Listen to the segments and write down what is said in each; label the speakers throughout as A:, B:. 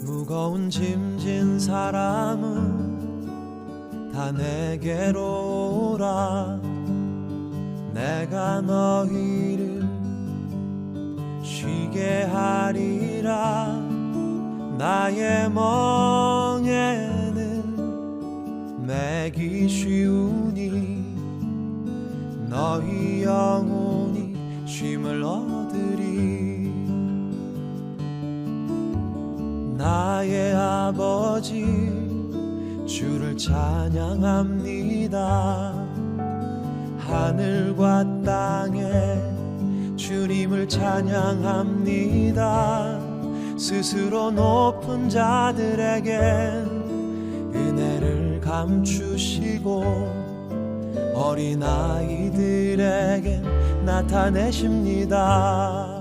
A: 무거운 짐진 사람은 다 내게로 오라. 내가 너희를 쉬게 하리라. 나의 멍에는 매기 쉬우니 너희 영혼이 쉼을 얻으리. 나의 아버지 주를 찬양합니다. 하늘과 땅에 주님을 찬양합니다. 스스로 높은 자들에겐 은혜를 감추시고 어린아이들에겐 나타내십니다.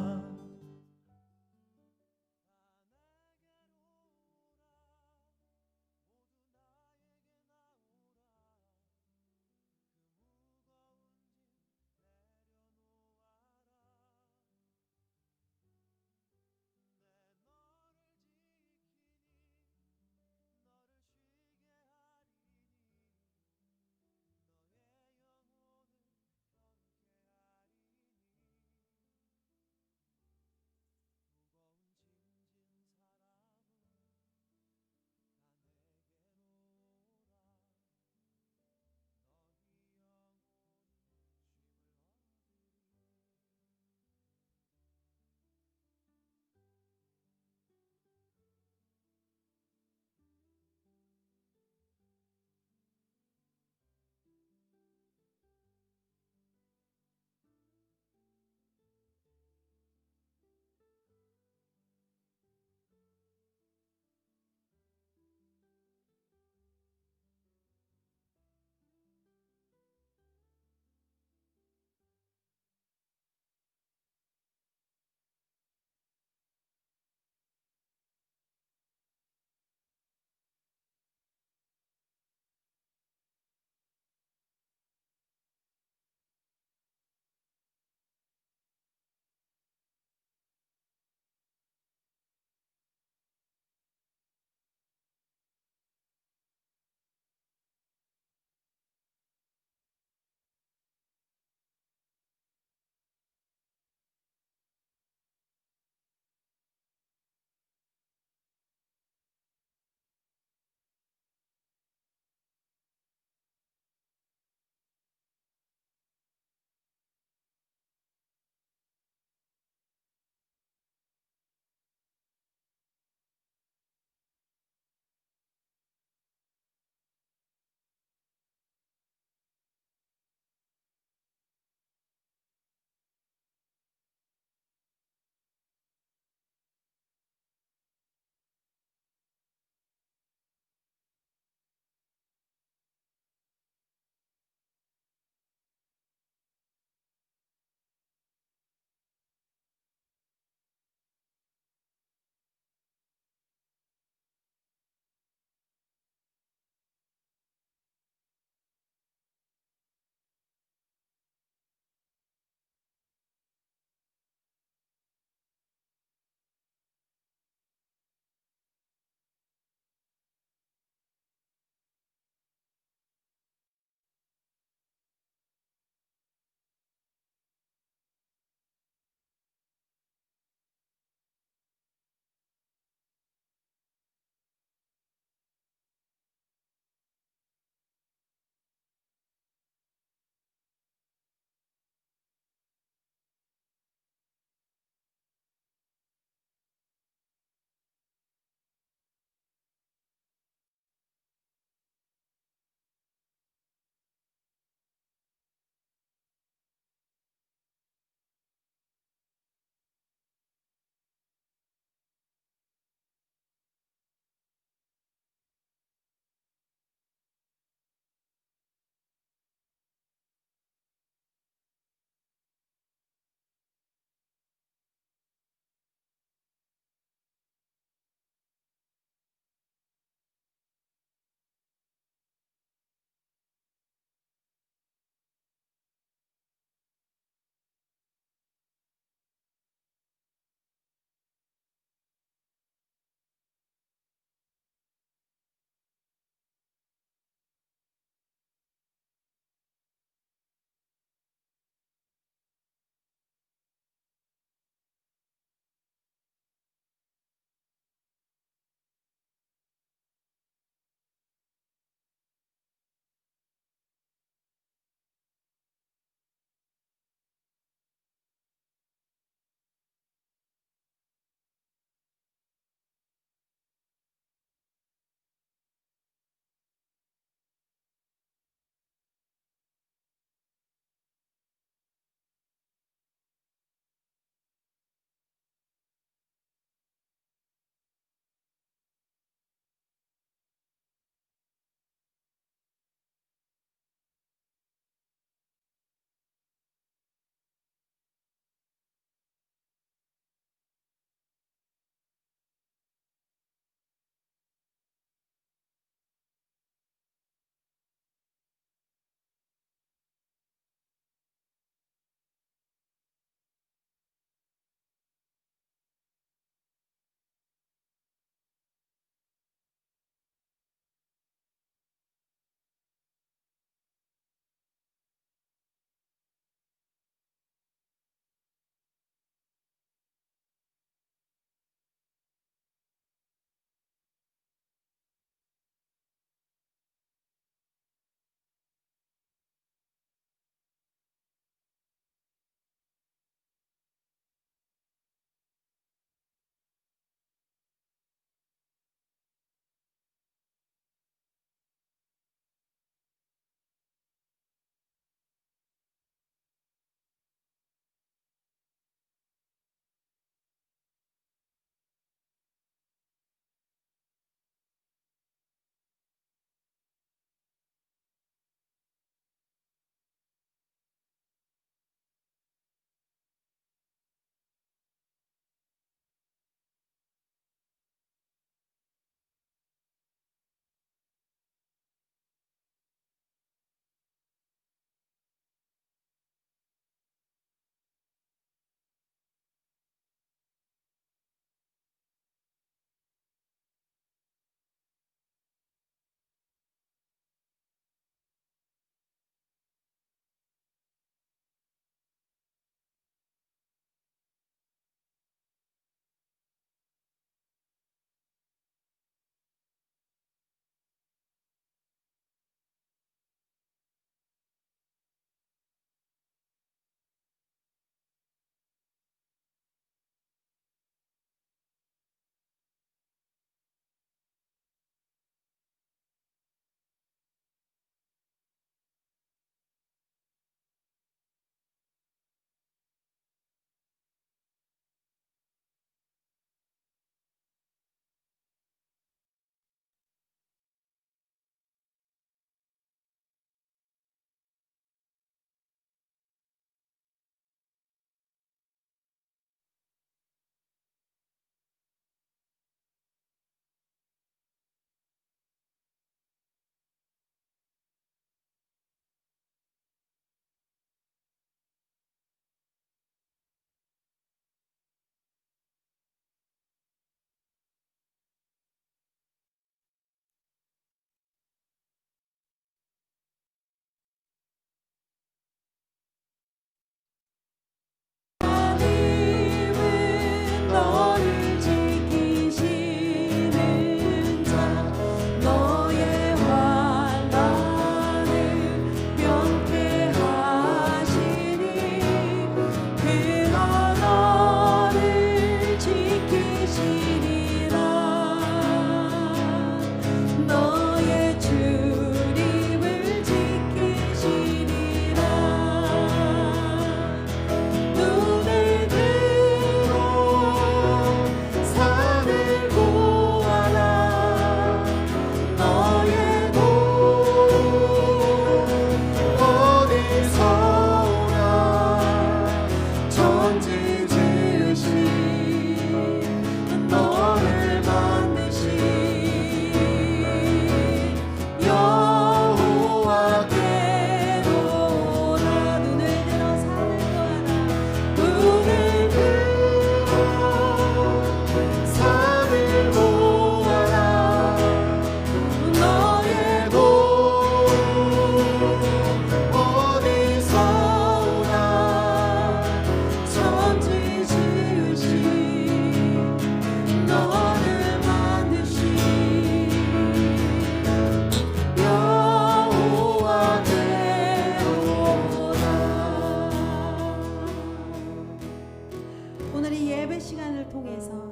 B: 시간을 통해서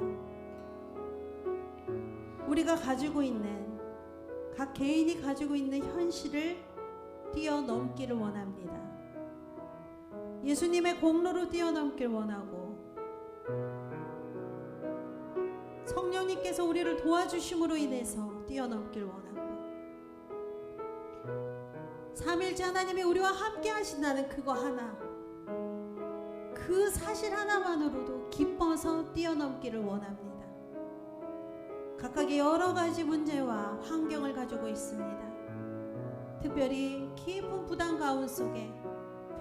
B: 우리가 가지고 있는, 각 개인이 가지고 있는 현실을 뛰어넘기를 원합니다. 예수님의 공로로 뛰어넘기를 원하고, 성령님께서 우리를 도와주심으로 인해서 뛰어넘기를 원하고, 삼일째 하나님이 우리와 함께 하신다는 그거 하나, 그 사실 하나만으로도 기뻐서 뛰어넘기를 원합니다. 각각의 여러 가지 문제와 환경을 가지고 있습니다. 특별히 깊은 부담 가운 속에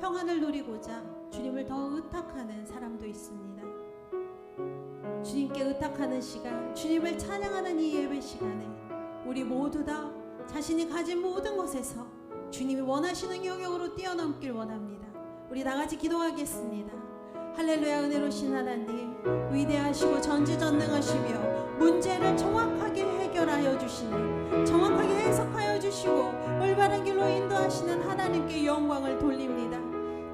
B: 평안을 누리고자 주님을 더 의탁하는 사람도 있습니다. 주님께 의탁하는 시간, 주님을 찬양하는 이 예배 시간에 우리 모두 다 자신이 가진 모든 것에서 주님이 원하시는 영역으로 뛰어넘길 원합니다. 우리 다같이 기도하겠습니다. 할렐루야. 은혜로우신 하나님, 위대하시고 전지전능하시며 문제를 정확하게 해결하여 주시는, 정확하게 해석하여 주시고 올바른 길로 인도하시는 하나님께 영광을 돌립니다.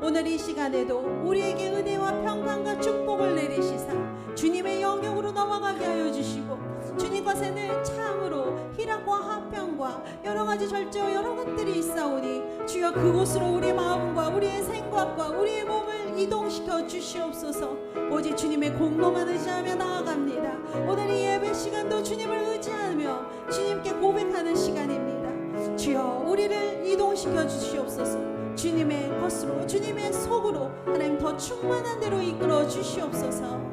B: 오늘 이 시간에도 우리에게 은혜와 평강과 축복을 내리시사 주님의 영역으로 넘어가게 하여 주시고, 주님 것에 늘 참으로 희락과 화평과 여러가지 절제와 여러 것들이 있사오니 주여 그곳으로 우리의 마음과 우리의 생각과 우리의 몸을 이동시켜 주시옵소서. 오직 주님의 공로만 의지하며 나아갑니다. 오늘 이 예배 시간도 주님을 의지하며 주님께 고백하는 시간입니다. 주여 우리를 이동시켜 주시옵소서. 주님의 것으로, 주님의 속으로 하나님 더 충만한 대로 이끌어 주시옵소서.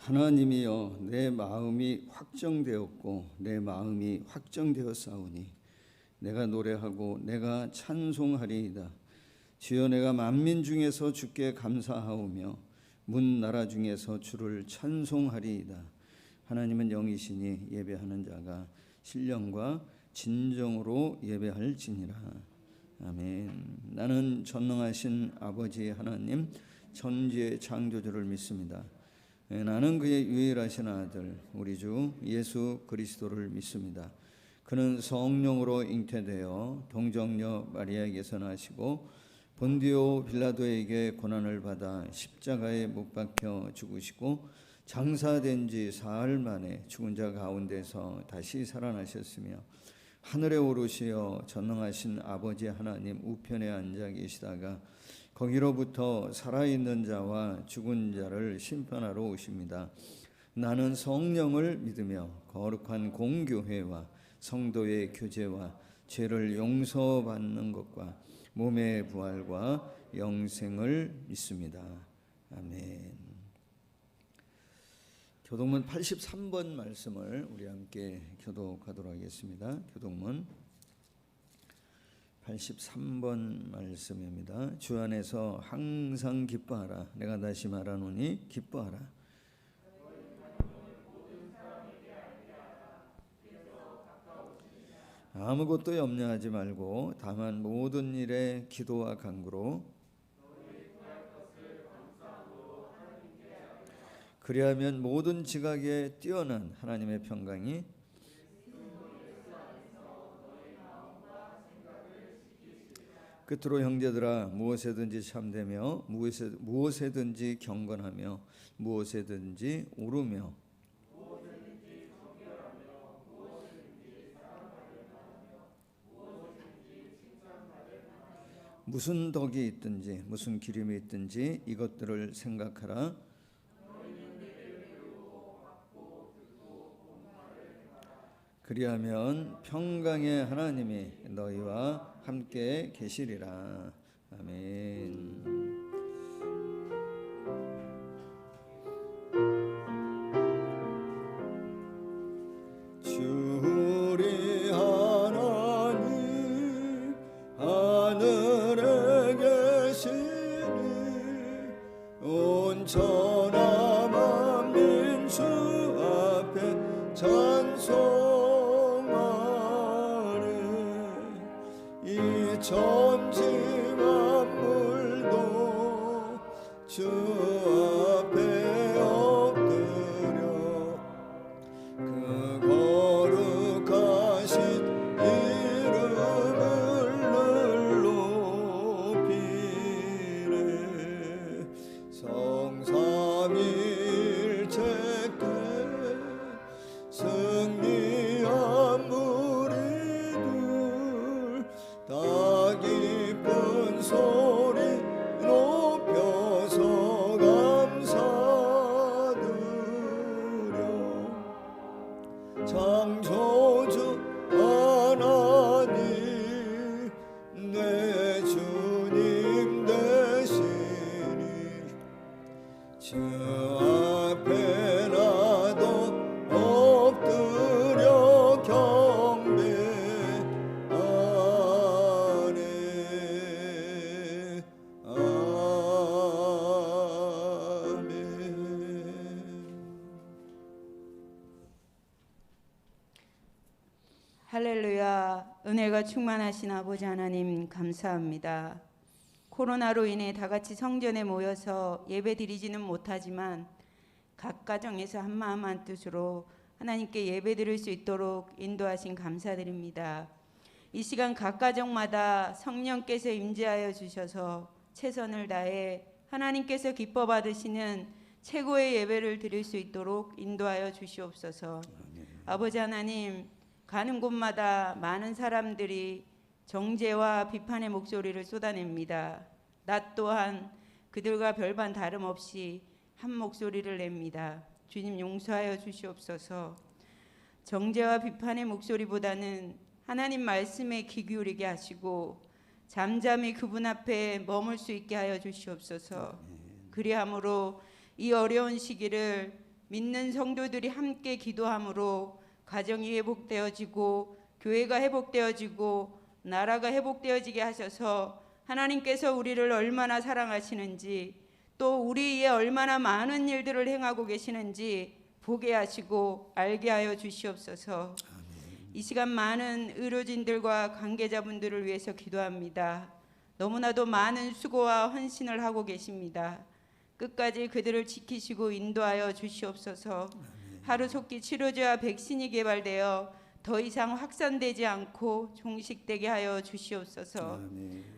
C: 하나님이여, 내 마음이 확정되었고 내 마음이 확정되었사오니 내가 노래하고 내가 찬송하리이다. 주여, 내가 만민 중에서 주께 감사하오며 문 나라 중에서 주를 찬송하리이다. 하나님은 영이시니 예배하는 자가 신령과 진정으로 예배할지니라. 아멘. 나는 전능하신 아버지 하나님, 천지의 창조주를 믿습니다. 나는 그의 유일하신 아들 우리 주 예수 그리스도를 믿습니다. 그는 성령으로 잉태되어 동정녀 마리아에게서 나시고 본디오 빌라도에게 고난을 받아 십자가에 못 박혀 죽으시고 장사된 지 사흘 만에 죽은 자 가운데서 다시 살아나셨으며 하늘에 오르시어 전능하신 아버지 하나님 우편에 앉아 계시다가 거기로부터 살아있는 자와 죽은 자를 심판하러 오십니다. 나는 성령을 믿으며 거룩한 공교회와 성도의 교제와 죄를 용서받는 것과 몸의 부활과 영생을 믿습니다. 아멘. 교독문 83번 말씀을 우리 함께 교독하도록 하겠습니다. 교독문 83번 말씀입니다. 주 안에서 항상 기뻐하라. 내가 다시 말하노니 기뻐하라. 아무것도 염려하지 말고 다만 모든 일에 기도와 간구로 그리하면 모든 지각에 뛰어난 하나님의 평강이 끝으로 형제들아, 무엇에든지 참되며 무엇에든지 경건하며 무엇에든지 오르며 무슨 덕이 있든지 무슨 기림이 있든지 이것들을 생각하라. 그리하면 평강의 하나님이 너희와 함께 계시리라. 아멘.
D: 주리 하나님 하늘에 계시니 온천하 만민 주 앞에 찬송 천지 만물도 주 앞에 엎드려 그 거룩하신 이름을 높이네. 성삼일체께 승리한 무리들 다 기쁜 소리 높여서 감사드려. 창조주 하나님 내 주님 되시니 주 앞에 나도 엎드려 경배하네.
E: 할렐루야. 은혜가 충만하신 아버지 하나님 감사합니다. 코로나로 인해 다 같이 성전에 모여서 예배 드리지는 못하지만 각 가정에서 한마음 한뜻으로 하나님께 예배 드릴 수 있도록 인도하신 감사드립니다. 이 시간 각 가정마다 성령께서 임재하여 주셔서 최선을 다해 하나님께서 기뻐 받으시는 최고의 예배를 드릴 수 있도록 인도하여 주시옵소서. 아버지 하나님, 가는 곳마다 많은 사람들이 정죄와 비판의 목소리를 쏟아냅니다. 나 또한 그들과 별반 다름없이 한 목소리를 냅니다. 주님 용서하여 주시옵소서. 정죄와 비판의 목소리보다는 하나님 말씀에 귀 기울이게 하시고 잠잠히 그분 앞에 머물 수 있게 하여 주시옵소서. 그리함으로 이 어려운 시기를 믿는 성도들이 함께 기도함으로 가정이 회복되어지고 교회가 회복되어지고 나라가 회복되어지게 하셔서 하나님께서 우리를 얼마나 사랑하시는지 또 우리 위에 얼마나 많은 일들을 행하고 계시는지 보게 하시고 알게 하여 주시옵소서. 이 시간 많은 의료진들과 관계자분들을 위해서 기도합니다. 너무나도 많은 수고와 헌신을 하고 계십니다. 끝까지 그들을 지키시고 인도하여 주시옵소서. 하루속히 치료제와 백신이 개발되어 더 이상 확산되지 않고 종식되게 하여 주시옵소서.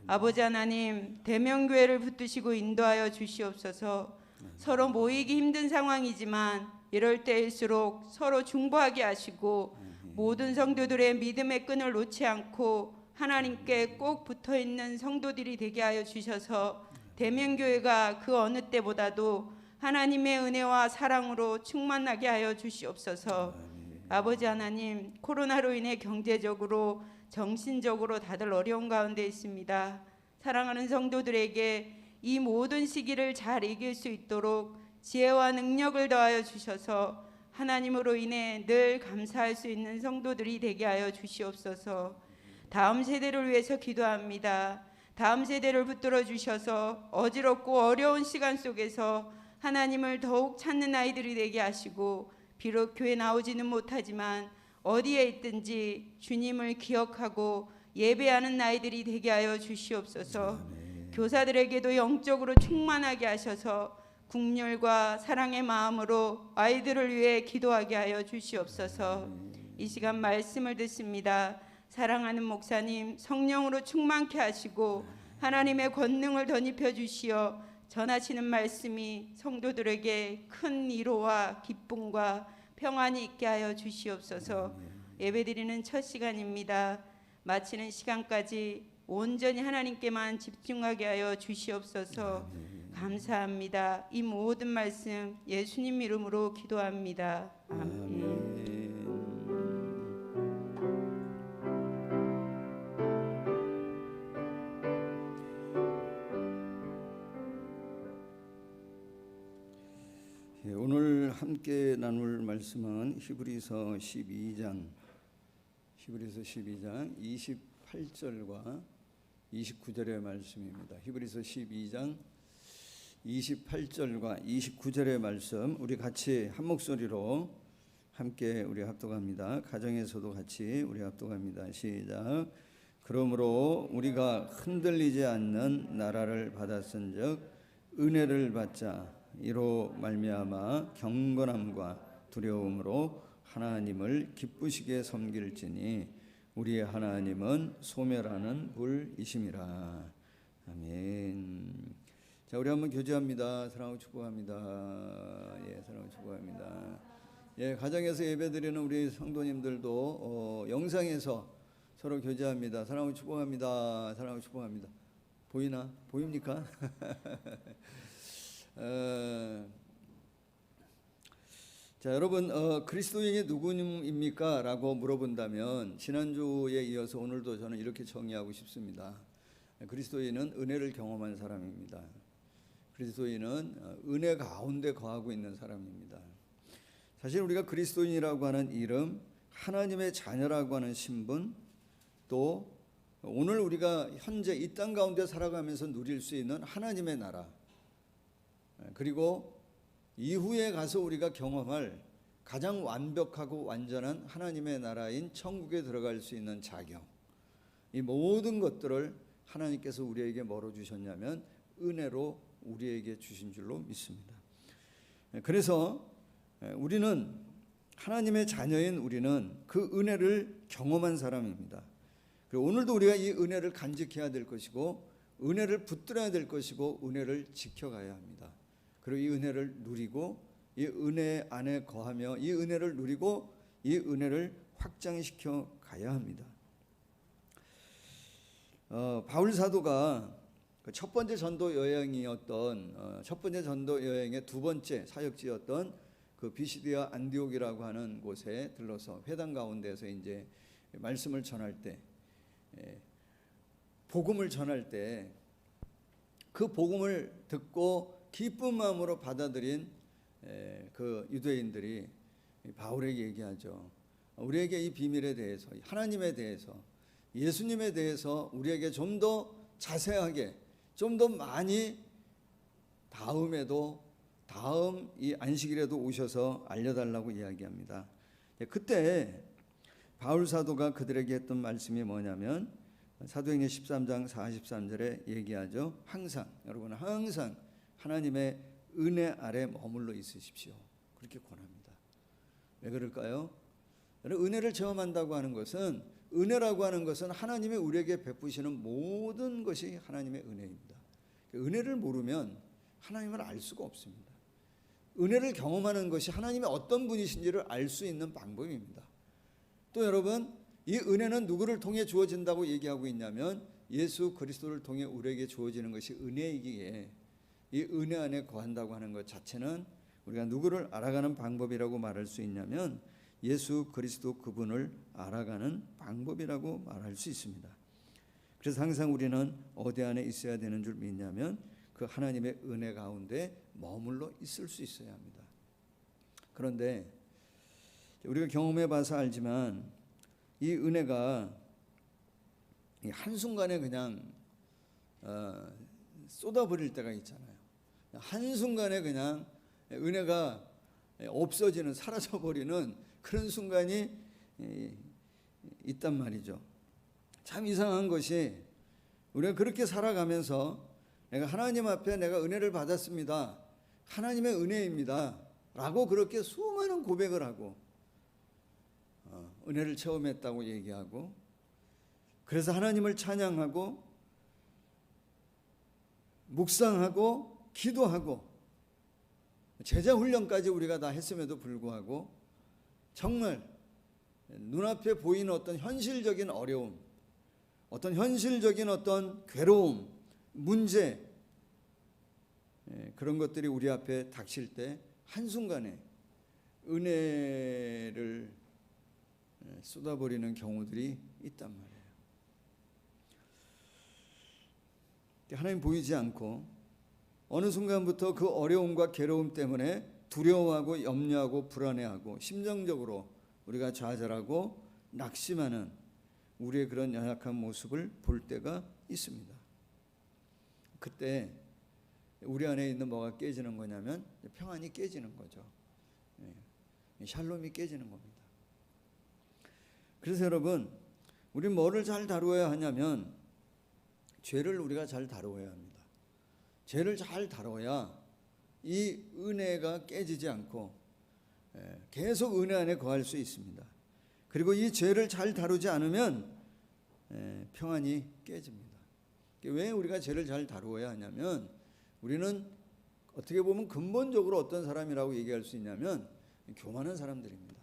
E: 아버지 하나님, 대명교회를 붙드시고 인도하여 주시옵소서. 서로 모이기 힘든 상황이지만 이럴 때일수록 서로 중보하게 하시고 모든 성도들의 믿음의 끈을 놓지 않고 하나님께 꼭 붙어있는 성도들이 되게 하여 주셔서 대명교회가 그 어느 때보다도 하나님의 은혜와 사랑으로 충만하게 하여 주시옵소서. 아버지 하나님, 코로나로 인해 경제적으로 정신적으로 다들 어려운 가운데 있습니다. 사랑하는 성도들에게 이 모든 시기를 잘 이길 수 있도록 지혜와 능력을 더하여 주셔서 하나님으로 인해 늘 감사할 수 있는 성도들이 되게 하여 주시옵소서. 다음 세대를 위해서 기도합니다. 다음 세대를 붙들어 주셔서 어지럽고 어려운 시간 속에서 하나님을 더욱 찾는 아이들이 되게 하시고 비록 교회 나오지는 못하지만 어디에 있든지 주님을 기억하고 예배하는 아이들이 되게 하여 주시옵소서. 교사들에게도 영적으로 충만하게 하셔서 국률과 사랑의 마음으로 아이들을 위해 기도하게 하여 주시옵소서. 이 시간 말씀을 듣습니다. 사랑하는 목사님 성령으로 충만케 하시고 하나님의 권능을 덧입혀 주시어 전하시는 말씀이 성도들에게 큰 위로와 기쁨과 평안이 있게 하여 주시옵소서. 예배드리는 첫 시간입니다. 마치는 시간까지 온전히 하나님께만 집중하게 하여 주시옵소서. 감사합니다. 이 모든 말씀 예수님 이름으로 기도합니다. 아멘.
C: 오늘 함께 나눌 말씀은 히브리서 12장 28절과 29절의 말씀입니다. 히브리서 12장 28절과 29절의 말씀 우리 같이 한 목소리로 함께 우리 합독합니다. 가정에서도 같이 우리 합독합니다. 시작. 그러므로 우리가 흔들리지 않는 나라를 받았은즉 은혜를 받자. 이로 말미암아 경건함과 두려움으로 하나님을 기쁘시게 섬길지니 우리의 하나님은 소멸하는 불이심이라. 아멘. 자, 우리 한번 교제합니다. 사랑하고 축복합니다. 예, 사랑하고 축복합니다. 예, 가정에서 예배드리는 우리 성도님들도 영상에서 서로 교제합니다. 사랑하고 축복합니다. 사랑하고 축복합니다. 보이나? 보입니까? 자, 여러분, 그리스도인이 누구입니까? 라고 물어본다면 지난주에 이어서 오늘도 저는 이렇게 정의하고 싶습니다. 그리스도인은 은혜를 경험한 사람입니다. 그리스도인은 은혜 가운데 거하고 있는 사람입니다. 사실 우리가 그리스도인이라고 하는 이름, 하나님의 자녀라고 하는 신분, 또 오늘 우리가 현재 이 땅 가운데 살아가면서 누릴 수 있는 하나님의 나라, 그리고 이후에 가서 우리가 경험할 가장 완벽하고 완전한 하나님의 나라인 천국에 들어갈 수 있는 자격, 이 모든 것들을 하나님께서 우리에게 뭐로 주셨냐면 은혜로 우리에게 주신 줄로 믿습니다. 그래서 우리는 하나님의 자녀인 우리는 그 은혜를 경험한 사람입니다. 그리고 오늘도 우리가 이 은혜를 간직해야 될 것이고 은혜를 붙들어야 될 것이고 은혜를 지켜가야 합니다. 그리고 이 은혜를 누리고 이 은혜 안에 거하며 이 은혜를 누리고 이 은혜를 확장시켜 가야 합니다. 바울 사도가 첫 번째 전도 여행이었던 첫 번째 전도 여행의 두 번째 사역지였던 그 비시디아 안디옥이라고 하는 곳에 들러서 회당 가운데서 이제 말씀을 전할 때, 복음을 전할 때 그 복음을 듣고 기쁜 마음으로 받아들인 그 유대인들이 바울에게 얘기하죠. 우리에게 이 비밀에 대해서, 하나님에 대해서, 예수님에 대해서 우리에게 좀 더 자세하게, 좀 더 많이 다음 이 안식일에도 오셔서 알려달라고 이야기합니다. 그때 바울 사도가 그들에게 했던 말씀이 뭐냐면 사도행전 13장 43절에 얘기하죠. 항상, 여러분 항상 하나님의 은혜 아래 머물러 있으십시오. 그렇게 권합니다. 왜 그럴까요? 은혜를 체험한다고 하는 것은, 은혜라고 하는 것은 하나님이 우리에게 베푸시는 모든 것이 하나님의 은혜입니다. 은혜를 모르면 하나님을 알 수가 없습니다. 은혜를 경험하는 것이 하나님이 어떤 분이신지를 알 수 있는 방법입니다. 또 여러분, 이 은혜는 누구를 통해 주어진다고 얘기하고 있냐면 예수 그리스도를 통해 우리에게 주어지는 것이 은혜이기에 이 은혜 안에 거한다고 하는 것 자체는 우리가 누구를 알아가는 방법이라고 말할 수 있냐면 예수 그리스도 그분을 알아가는 방법이라고 말할 수 있습니다. 그래서 항상 우리는 어디 안에 있어야 되는 줄 믿냐면 그 하나님의 은혜 가운데 머물러 있을 수 있어야 합니다. 그런데 우리가 경험해 봐서 알지만 이 은혜가 한순간에 그냥 쏟아버릴 때가 있잖아요. 한순간에 그냥 은혜가 없어지는, 사라져버리는 그런 순간이 있단 말이죠. 참 이상한 것이 우리가 그렇게 살아가면서 내가 하나님 앞에 내가 은혜를 받았습니다, 하나님의 은혜입니다 라고 그렇게 수많은 고백을 하고 은혜를 체험했다고 얘기하고, 그래서 하나님을 찬양하고 묵상하고 기도하고 제자 훈련까지 우리가 다 했음에도 불구하고 정말 눈앞에 보이는 어떤 현실적인 어려움, 어떤 현실적인 어떤 괴로움, 문제, 그런 것들이 우리 앞에 닥칠 때 한순간에 은혜를 쏟아버리는 경우들이 있단 말이에요. 하나님 보이지 않고 어느 순간부터 그 어려움과 괴로움 때문에 두려워하고 염려하고 불안해하고 심정적으로 우리가 좌절하고 낙심하는 우리의 그런 연약한 모습을 볼 때가 있습니다. 그때 우리 안에 있는 뭐가 깨지는 거냐면 평안이 깨지는 거죠. 샬롬이 깨지는 겁니다. 그래서 여러분, 우리 뭐를 잘 다루어야 하냐면 죄를 우리가 잘 다루어야 합니다. 죄를 잘 다뤄야 이 은혜가 깨지지 않고 계속 은혜 안에 거할 수 있습니다. 그리고 이 죄를 잘 다루지 않으면 평안이 깨집니다. 왜 우리가 죄를 잘 다루어야 하냐면 우리는 어떻게 보면 근본적으로 어떤 사람이라고 얘기할 수 있냐면 교만한 사람들입니다.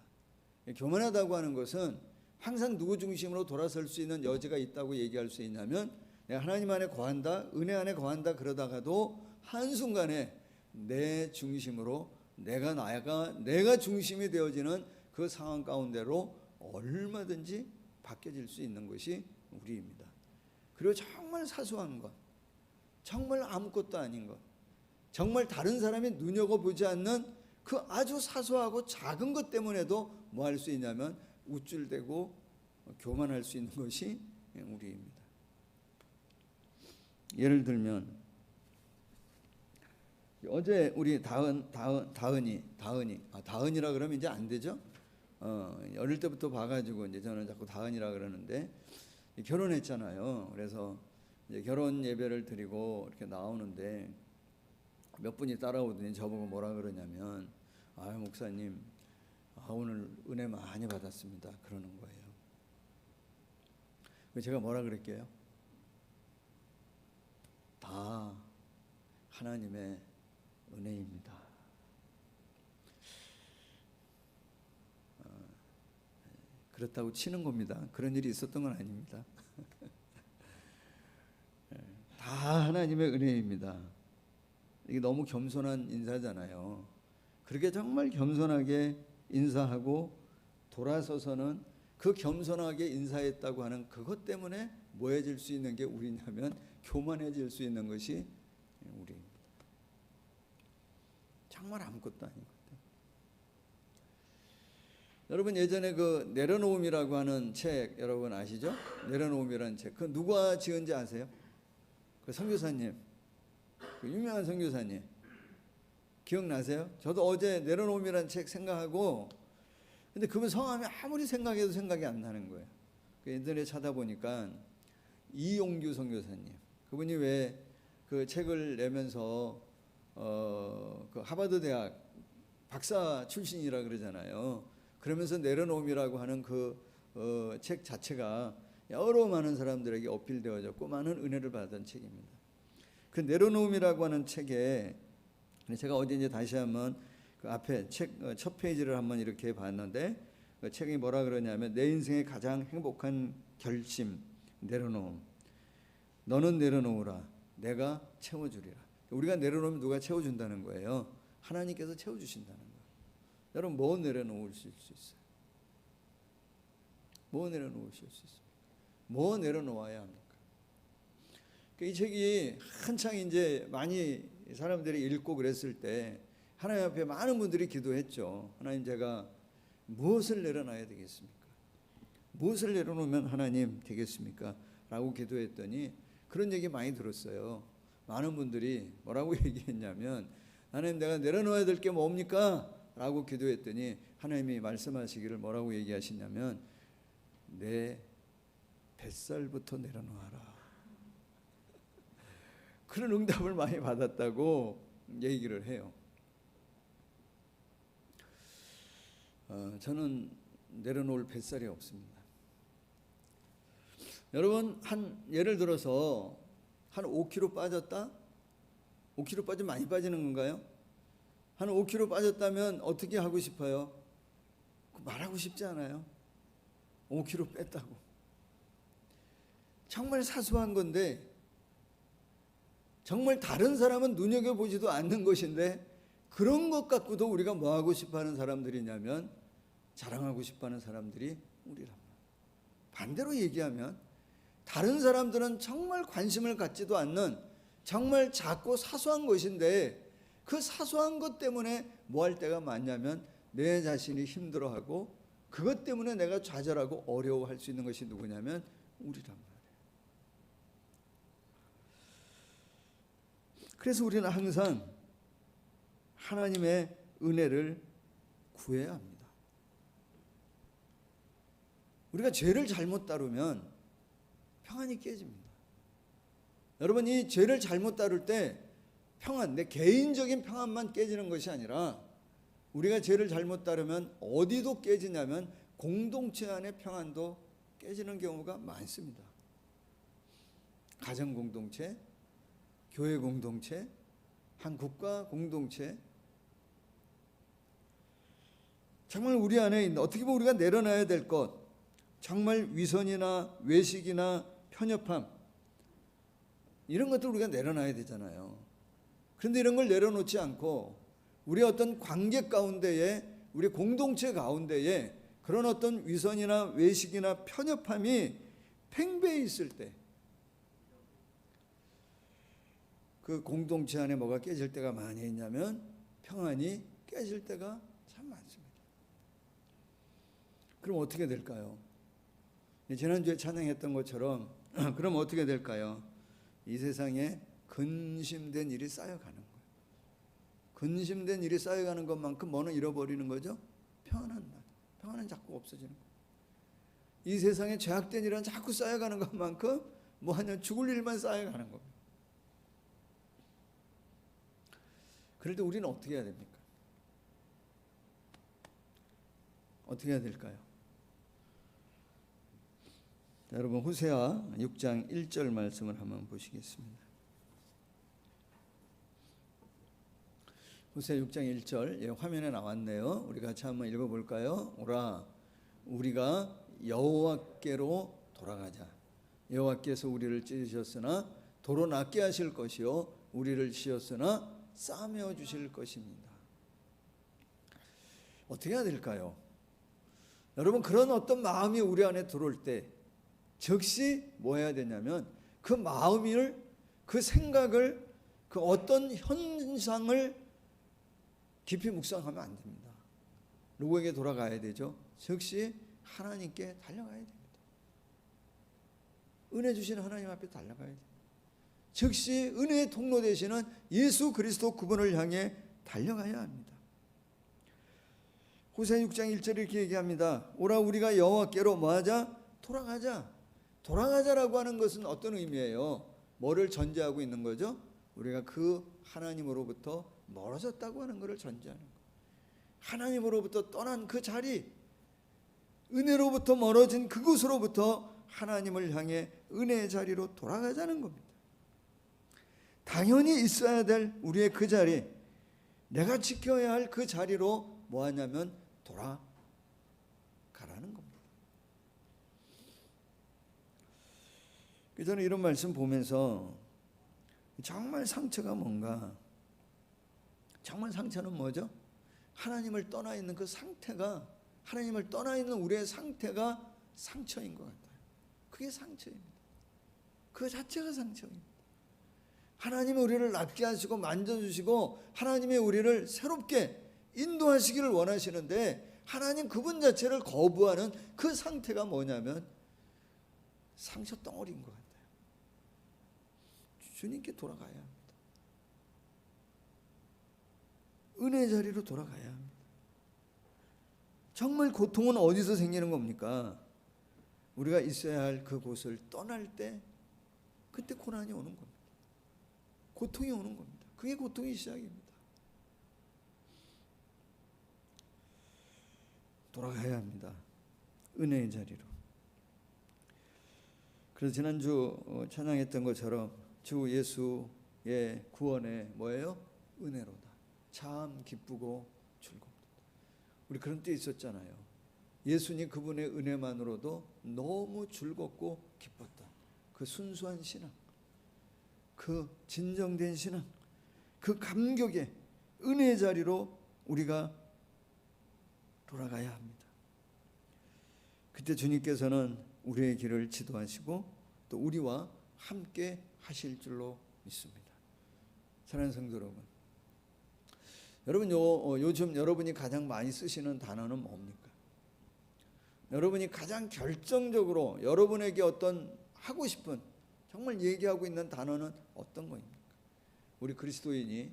C: 교만하다고 하는 것은 항상 누구 중심으로 돌아설 수 있는 여지가 있다고 얘기할 수 있냐면 내가 하나님 안에 거한다, 은혜 안에 거한다 그러다가도 한순간에 내 중심으로 내가 중심이 되어지는 그 상황 가운데로 얼마든지 바뀌어질 수 있는 것이 우리입니다. 그리고 정말 사소한 것, 정말 아무것도 아닌 것, 정말 다른 사람이 눈여겨보지 않는 그 아주 사소하고 작은 것 때문에도 뭐 할 수 있냐면 우쭐대고 교만할 수 있는 것이 우리입니다. 예를 들면 어제 우리 다은이라 그러면 이제 안 되죠? 어릴 때부터 봐가지고 이제 저는 자꾸 다은이라 그러는데 결혼했잖아요. 그래서 이제 결혼 예배를 드리고 이렇게 나오는데 몇 분이 따라오더니 저보고 뭐라 그러냐면 아유 목사님 오늘 은혜 많이 받았습니다 그러는 거예요. 제가 뭐라 그랬게요? 다 하나님의 은혜입니다. 그렇다고 치는 겁니다. 그런 일이 있었던 건 아닙니다. 다 하나님의 은혜입니다. 이게 너무 겸손한 인사잖아요. 그렇게 정말 겸손하게 인사하고 돌아서서는 그 겸손하게 인사했다고 하는 그것 때문에 뭐해질 수 있는 게 우리냐면 교만해질 수 있는 것이 우리입니다. 정말 아무것도 아닌 것. 여러분 예전에 그 내려놓음이라고 하는 책 여러분 아시죠? 내려놓음이라는 책. 그 누가 지은지 아세요? 그 선교사님, 그 유명한 선교사님 기억나세요? 저도 어제 내려놓음이라는 책 생각하고 근데 그분 성함이 아무리 생각해도 생각이 안 나는 거예요. 그 인터넷 찾아보니까 이용규 선교사님. 그분이 왜 그 책을 내면서 그 하버드 대학 박사 출신이라 그러잖아요. 그러면서 내려놓음이라고 하는 그 책 자체가 여러 많은 사람들에게 어필되어졌고 많은 은혜를 받은 책입니다. 그 내려놓음이라고 하는 책에 제가 어제 이제 다시 한번 그 앞에 책 첫 페이지를 한번 이렇게 봤는데 그 책이 뭐라 그러냐면 내 인생의 가장 행복한 결심 내려놓음. 너는 내려놓으라. 내가 채워주리라. 우리가 내려놓으면 누가 채워준다는 거예요. 하나님께서 채워주신다는 거예요. 여러분 뭐 내려놓으실 수 있어요? 뭐 내려놓으실 수 있어요? 뭐 내려놓아야 합니까? 이 책이 한창 이제 많이 사람들이 읽고 그랬을 때 하나님 앞에 많은 분들이 기도했죠. 하나님 제가 무엇을 내려놔야 되겠습니까? 무엇을 내려놓으면 하나님 되겠습니까? 라고 기도했더니 그런 얘기 많이 들었어요. 많은 분들이 뭐라고 얘기했냐면 하나님 내가 내려놓아야 될 게 뭡니까? 라고 기도했더니 하나님이 말씀하시기를 뭐라고 얘기하시냐면 내 뱃살부터 내려놓아라. 그런 응답을 많이 받았다고 얘기를 해요. 저는 내려놓을 뱃살이 없습니다. 여러분 예를 들어서 한 5kg 빠졌다? 5kg 빠지면 많이 빠지는 건가요? 한 5kg 빠졌다면 어떻게 하고 싶어요? 말하고 싶지 않아요? 5kg 뺐다고. 정말 사소한 건데 정말 다른 사람은 눈여겨보지도 않는 것인데 그런 것 갖고도 우리가 뭐하고 싶어하는 사람들이냐면 자랑하고 싶어하는 사람들이 우리랍니다. 반대로 얘기하면 다른 사람들은 정말 관심을 갖지도 않는 정말 작고 사소한 것인데 그 사소한 것 때문에 뭐 할 때가 많냐면 내 자신이 힘들어하고 그것 때문에 내가 좌절하고 어려워할 수 있는 것이 누구냐면 우리란 말이에요. 그래서 우리는 항상 하나님의 은혜를 구해야 합니다. 우리가 죄를 잘못 다루면 평안이 깨집니다. 여러분, 이 죄를 잘못 다룰 때 평안, 내 개인적인 평안만 깨지는 것이 아니라 우리가 죄를 잘못 다루면 어디도 깨지냐면 공동체 안의 평안도 깨지는 경우가 많습니다. 가정 공동체, 교회 공동체, 한 국가 공동체. 정말 우리 안에 있는, 어떻게 보면 우리가 내려놔야 될 것, 정말 위선이나 외식이나 편협함, 이런 것들 우리가 내려놔야 되잖아요. 그런데 이런 걸 내려놓지 않고 우리 어떤 관계 가운데에, 우리 공동체 가운데에 그런 어떤 위선이나 외식이나 편협함이 팽배해 있을 때 그 공동체 안에 뭐가 깨질 때가 많이 있냐면 평안이 깨질 때가 참 많습니다. 그럼 어떻게 될까요? 지난주에 찬양했던 것처럼 그럼 어떻게 될까요? 이 세상에 근심된 일이 쌓여가는 거예요. 근심된 일이 쌓여가는 것만큼 뭐는 잃어버리는 거죠? 평안한 날. 평안은 자꾸 없어지는 거예요. 이 세상에 죄악된 일은 자꾸 쌓여가는 것만큼 뭐 하냐, 죽을 일만 쌓여가는 겁니다. 그럴 때 우리는 어떻게 해야 됩니까? 어떻게 해야 될까요? 자, 여러분, 호세아 6장 1절 말씀을 한번 보시겠습니다. 호세아 6장 1절, 화면에 나왔네요. 우리 같이 한번 읽어볼까요? 오라, 우리가 여호와께로 돌아가자. 여호와께서 우리를 찢으셨으나 도로 낫게 하실 것이요 우리를 씌었으나 싸매어 주실 것입니다. 어떻게 해야 될까요? 여러분, 그런 어떤 마음이 우리 안에 들어올 때 즉시 뭐 해야 되냐면 그 마음을, 그 생각을, 그 어떤 현상을 깊이 묵상하면 안 됩니다. 누구에게 돌아가야 되죠? 즉시 하나님께 달려가야 됩니다. 은혜 주시는 하나님 앞에 달려가야 됩니다. 즉시 은혜의 통로 되시는 예수 그리스도 그분을 향해 달려가야 합니다. 호세아 6장 1절에 이렇게 얘기합니다. 오라, 우리가 여호와께로 뭐하자? 돌아가자. 돌아가자라고 하는 것은 어떤 의미예요? 뭐를 전제하고 있는 거죠? 우리가 그 하나님으로부터 멀어졌다고 하는 것을 전제하는 거예요. 하나님으로부터 떠난 그 자리, 은혜로부터 멀어진 그곳으로부터 하나님을 향해 은혜의 자리로 돌아가자는 겁니다. 당연히 있어야 될 우리의 그 자리, 내가 지켜야 할 그 자리로 뭐 하냐면 돌아가라는 겁니다. 저는 이런 말씀 보면서 정말 상처가 뭔가, 정말 상처는 뭐죠? 하나님을 떠나 있는 그 상태가, 하나님을 떠나 있는 우리의 상태가 상처인 것 같아요. 그게 상처입니다. 그 자체가 상처입니다. 하나님이 우리를 낫게 하시고 만져주시고 하나님이 우리를 새롭게 인도하시기를 원하시는데 하나님 그분 자체를 거부하는 그 상태가 뭐냐면 상처 덩어리인 것 같아요. 주님께 돌아가야 합니다. 은혜의 자리로 돌아가야 합니다. 정말 고통은 어디서 생기는 겁니까? 우리가 있어야 할 그곳을 떠날 때 그때 고난이 오는 겁니다. 고통이 오는 겁니다. 그게 고통의 시작입니다. 돌아가야 합니다. 은혜의 자리로. 그래서 지난주 찬양했던 것처럼 주 예수의 구원의 뭐예요? 은혜로다. 참 기쁘고 즐겁다. 우리 그런 때 있었잖아요. 예수님 그분의 은혜만으로도 너무 즐겁고 기뻤다. 그 순수한 신앙, 그 진정된 신앙, 그 감격의 은혜의 자리로 우리가 돌아가야 합니다. 그때 주님께서는 우리의 길을 지도하시고 또 우리와 함께 하실 줄로 믿습니다. 사랑하는 성도 여러분, 요즘 여러분이 가장 많이 쓰시는 단어는 뭡니까? 여러분이 가장 결정적으로 여러분에게 어떤 하고 싶은, 정말 얘기하고 있는 단어는 어떤 거입니까? 우리 그리스도인이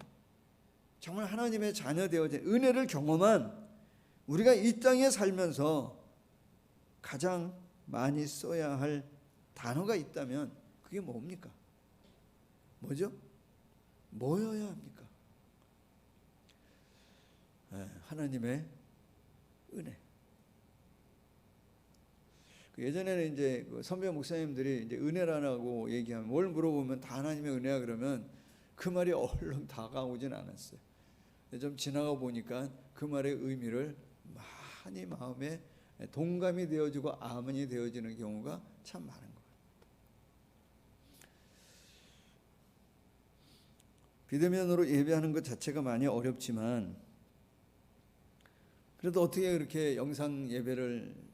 C: 정말 하나님의 자녀 되어진 은혜를 경험한 우리가 이 땅에 살면서 가장 많이 써야 할 단어가 있다면 그게 뭡니까? 뭐죠? 뭐여야 합니까? 하나님의 은혜. 예전에는 이제 그 선배 목사님들이 이제 은혜라고 얘기하면 뭘 물어보면 다 하나님의 은혜야 그러면 그 말이 얼른 다가오진 않았어요. 좀 지나가 보니까 그 말의 의미를 많이 마음에 동감이 되어지고 아멘이 되어지는 경우가 참 많은 것 같아요. 비대면으로 예배하는 것 자체가 많이 어렵지만 그래도 어떻게 그렇게 영상 예배를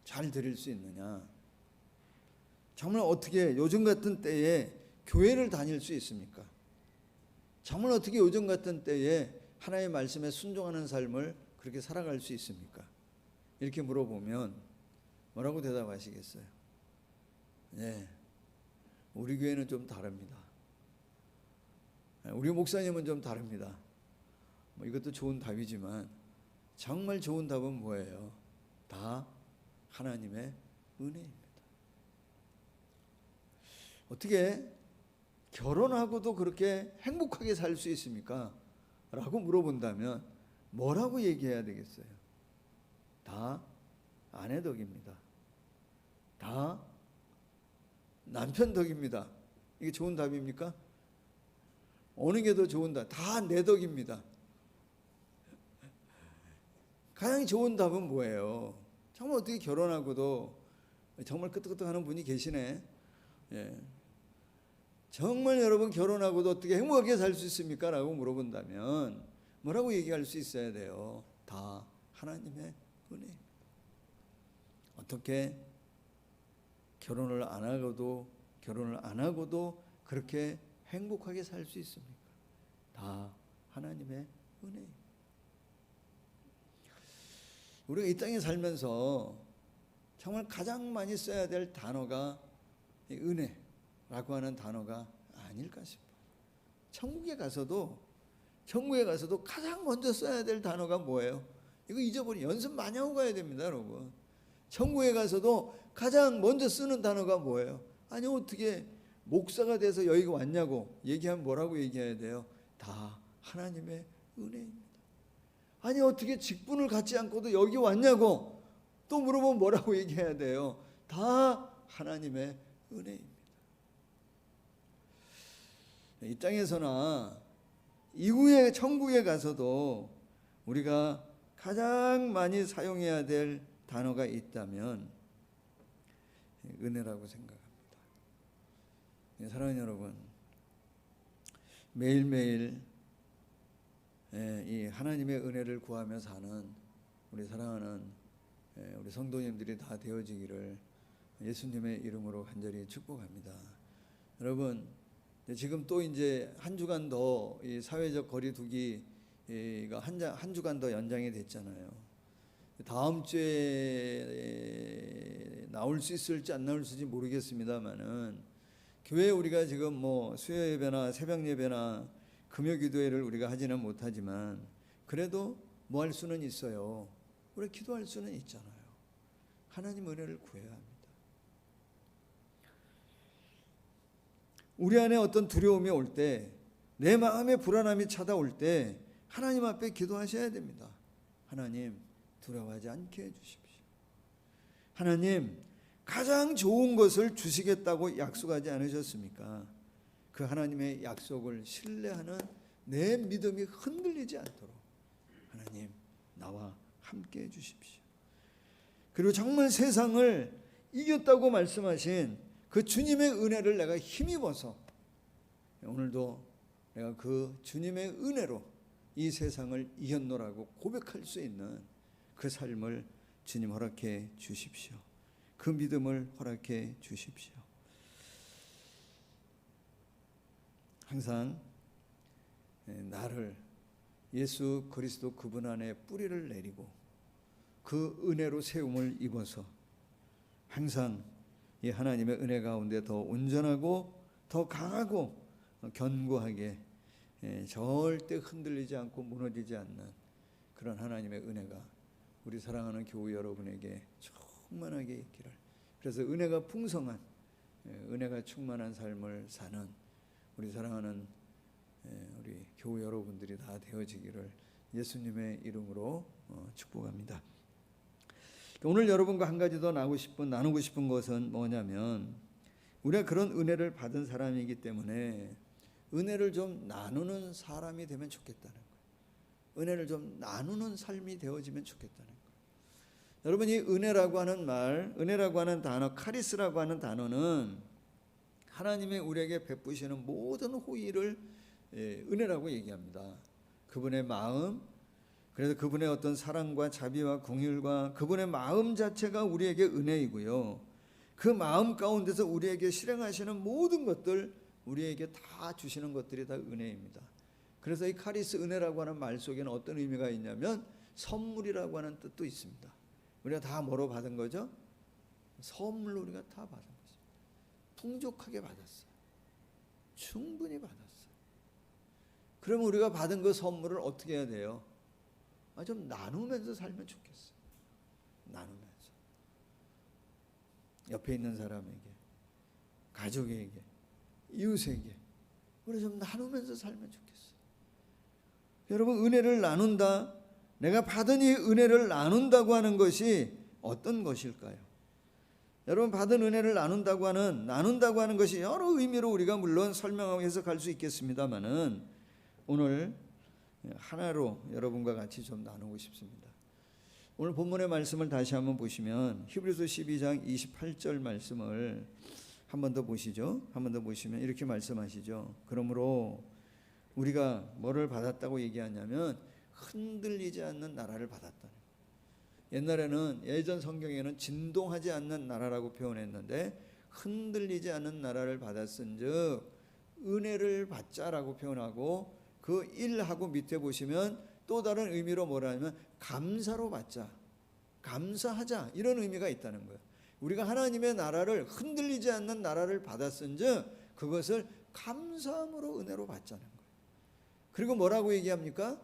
C: 잘 드릴 수 있느냐? 정말 어떻게 요즘 같은 때에 교회를 다닐 수 있습니까? 정말 어떻게 요즘 같은 때에 하나님의 말씀에 순종하는 삶을 그렇게 살아갈 수 있습니까? 이렇게 물어보면 뭐라고 대답하시겠어요? 네, 우리 교회는 좀 다릅니다. 우리 목사님은 좀 다릅니다. 뭐 이것도 좋은 답이지만 정말 좋은 답은 뭐예요? 다 하나님의 은혜입니다. 어떻게 결혼하고도 그렇게 행복하게 살 수 있습니까? 라고 물어본다면 뭐라고 얘기해야 되겠어요? 다 아내 덕입니다. 다 남편 덕입니다. 이게 좋은 답입니까? 어느 게 더 좋은 답? 다 내 덕입니다. 가장 좋은 답은 뭐예요? 정말 어떻게 결혼하고도 정말 끄떡끄떡하는 분이 계시네. 예. 정말 여러분 결혼하고도 어떻게 행복하게 살 수 있습니까? 라고 물어본다면 뭐라고 얘기할 수 있어야 돼요? 다 하나님의 은혜입니다. 어떻게 결혼을 안 하고도 그렇게 행복하게 살 수 있습니까? 다 하나님의 은혜입니다. 우리가 이 땅에 살면서 정말 가장 많이 써야 될 단어가 은혜라고 하는 단어가 아닐까 싶어요. 천국에 가서도 가장 먼저 써야 될 단어가 뭐예요? 이거 잊어버리면 연습 많이 하고 가야 됩니다, 여러분. 천국에 가서도 가장 먼저 쓰는 단어가 뭐예요? 아니 어떻게 목사가 돼서 여기가 왔냐고 얘기하면 뭐라고 얘기해야 돼요? 다 하나님의 은혜입니다. 아니 어떻게 직분을 갖지 않고도 여기 왔냐고 또 물어보면 뭐라고 얘기해야 돼요? 다 하나님의 은혜입니다. 이 땅에서나 이후에 천국에 가서도 우리가 가장 많이 사용해야 될 단어가 있다면 은혜라고 생각합니다. 사랑하는 여러분, 매일매일 이 하나님의 은혜를 구하며 사는 우리 사랑하는 우리 성도님들이 다 되어지기를 예수님의 이름으로 간절히 축복합니다. 여러분, 지금 또 이제 한 주간 더 이 사회적 거리두기가 한 주간 더 연장이 됐잖아요. 다음 주에 나올 수 있을지 안 나올 수 있을지 모르겠습니다만은 교회 우리가 지금 뭐 수요 예배나 새벽 예배나 금요 기도회를 우리가 하지는 못하지만 그래도 뭐 할 수는 있어요. 우리 기도할 수는 있잖아요. 하나님 은혜를 구해야 합니다. 우리 안에 어떤 두려움이 올 때, 내 마음에 불안함이 찾아올 때 하나님 앞에 기도하셔야 됩니다. 하나님 두려워하지 않게 해주십시오. 하나님 가장 좋은 것을 주시겠다고 약속하지 않으셨습니까? 그 하나님의 약속을 신뢰하는 내 믿음이 흔들리지 않도록 하나님 나와 함께 해주십시오. 그리고 정말 세상을 이겼다고 말씀하신 그 주님의 은혜를 내가 힘입어서 오늘도 내가 그 주님의 은혜로 이 세상을 이겼노라고 고백할 수 있는 그 삶을 주님 허락해 주십시오. 그 믿음을 허락해 주십시오. 항상 나를 예수 그리스도 그분 안에 뿌리를 내리고 그 은혜로 세움을 입어서 항상 이 하나님의 은혜 가운데 더 온전하고 더 강하고 견고하게 절대 흔들리지 않고 무너지지 않는 그런 하나님의 은혜가 우리 사랑하는 교우 여러분에게 충만하게 있기를. 그래서 은혜가 풍성한, 은혜가 충만한 삶을 사는 우리 사랑하는 우리 교우 여러분들이 다 되어지기를 예수님의 이름으로 축복합니다. 오늘 여러분과 한 가지 더 나누고 싶은 것은 뭐냐면, 우리가 그런 은혜를 받은 사람이기 때문에 은혜를 좀 나누는 사람이 되면 좋겠다는 거예요. 은혜를 좀 나누는 삶이 되어지면 좋겠다는 거예요. 여러분, 이 은혜라고 하는 말, 은혜라고 하는 단어, 카리스라고 하는 단어는 하나님의 우리에게 베푸시는 모든 호의를 은혜라고 얘기합니다. 그분의 마음, 그래서 그분의 어떤 사랑과 자비와 긍휼과 그분의 마음 자체가 우리에게 은혜이고요. 그 마음 가운데서 우리에게 실행하시는 모든 것들, 우리에게 다 주시는 것들이 다 은혜입니다. 그래서 이 카리스, 은혜라고 하는 말 속에는 어떤 의미가 있냐면 선물이라고 하는 뜻도 있습니다. 우리가 다 뭐로 받은 거죠? 선물로 우리가 다 받은 거죠. 풍족하게 받았어요. 충분히 받았어요. 그러면 우리가 받은 그 선물을 어떻게 해야 돼요? 좀 나누면서 살면 좋겠어요. 나누면서. 옆에 있는 사람에게, 가족에게, 이웃에게 우리 좀 나누면서 살면 좋겠어요. 여러분, 은혜를 나눈다, 내가 받은 이 은혜를 나눈다고 하는 것이 어떤 것일까요? 여러분, 받은 은혜를 나눈다고 하는 것이 여러 의미로 우리가 물론 설명하고 해석할 수 있겠습니다만은 오늘 하나로 여러분과 같이 좀 나누고 싶습니다. 오늘 본문의 말씀을 다시 한번 보시면 히브리서 12장 28절 말씀을 한 번 더 보시죠. 한 번 더 보시면 이렇게 말씀하시죠. 그러므로 우리가 뭐를 받았다고 얘기하냐면 흔들리지 않는 나라를 받았다는. 옛날에는, 예전 성경에는 진동하지 않는 나라라고 표현했는데 흔들리지 않는 나라를 받았은즉 은혜를 받자라고 표현하고, 그 1하고 밑에 보시면 또 다른 의미로 뭐라냐면 감사로 받자, 감사하자, 이런 의미가 있다는 거예요. 우리가 하나님의 나라를, 흔들리지 않는 나라를 받았은즉 그것을 감사함으로 은혜로 받자는 거예요. 그리고 뭐라고 얘기합니까?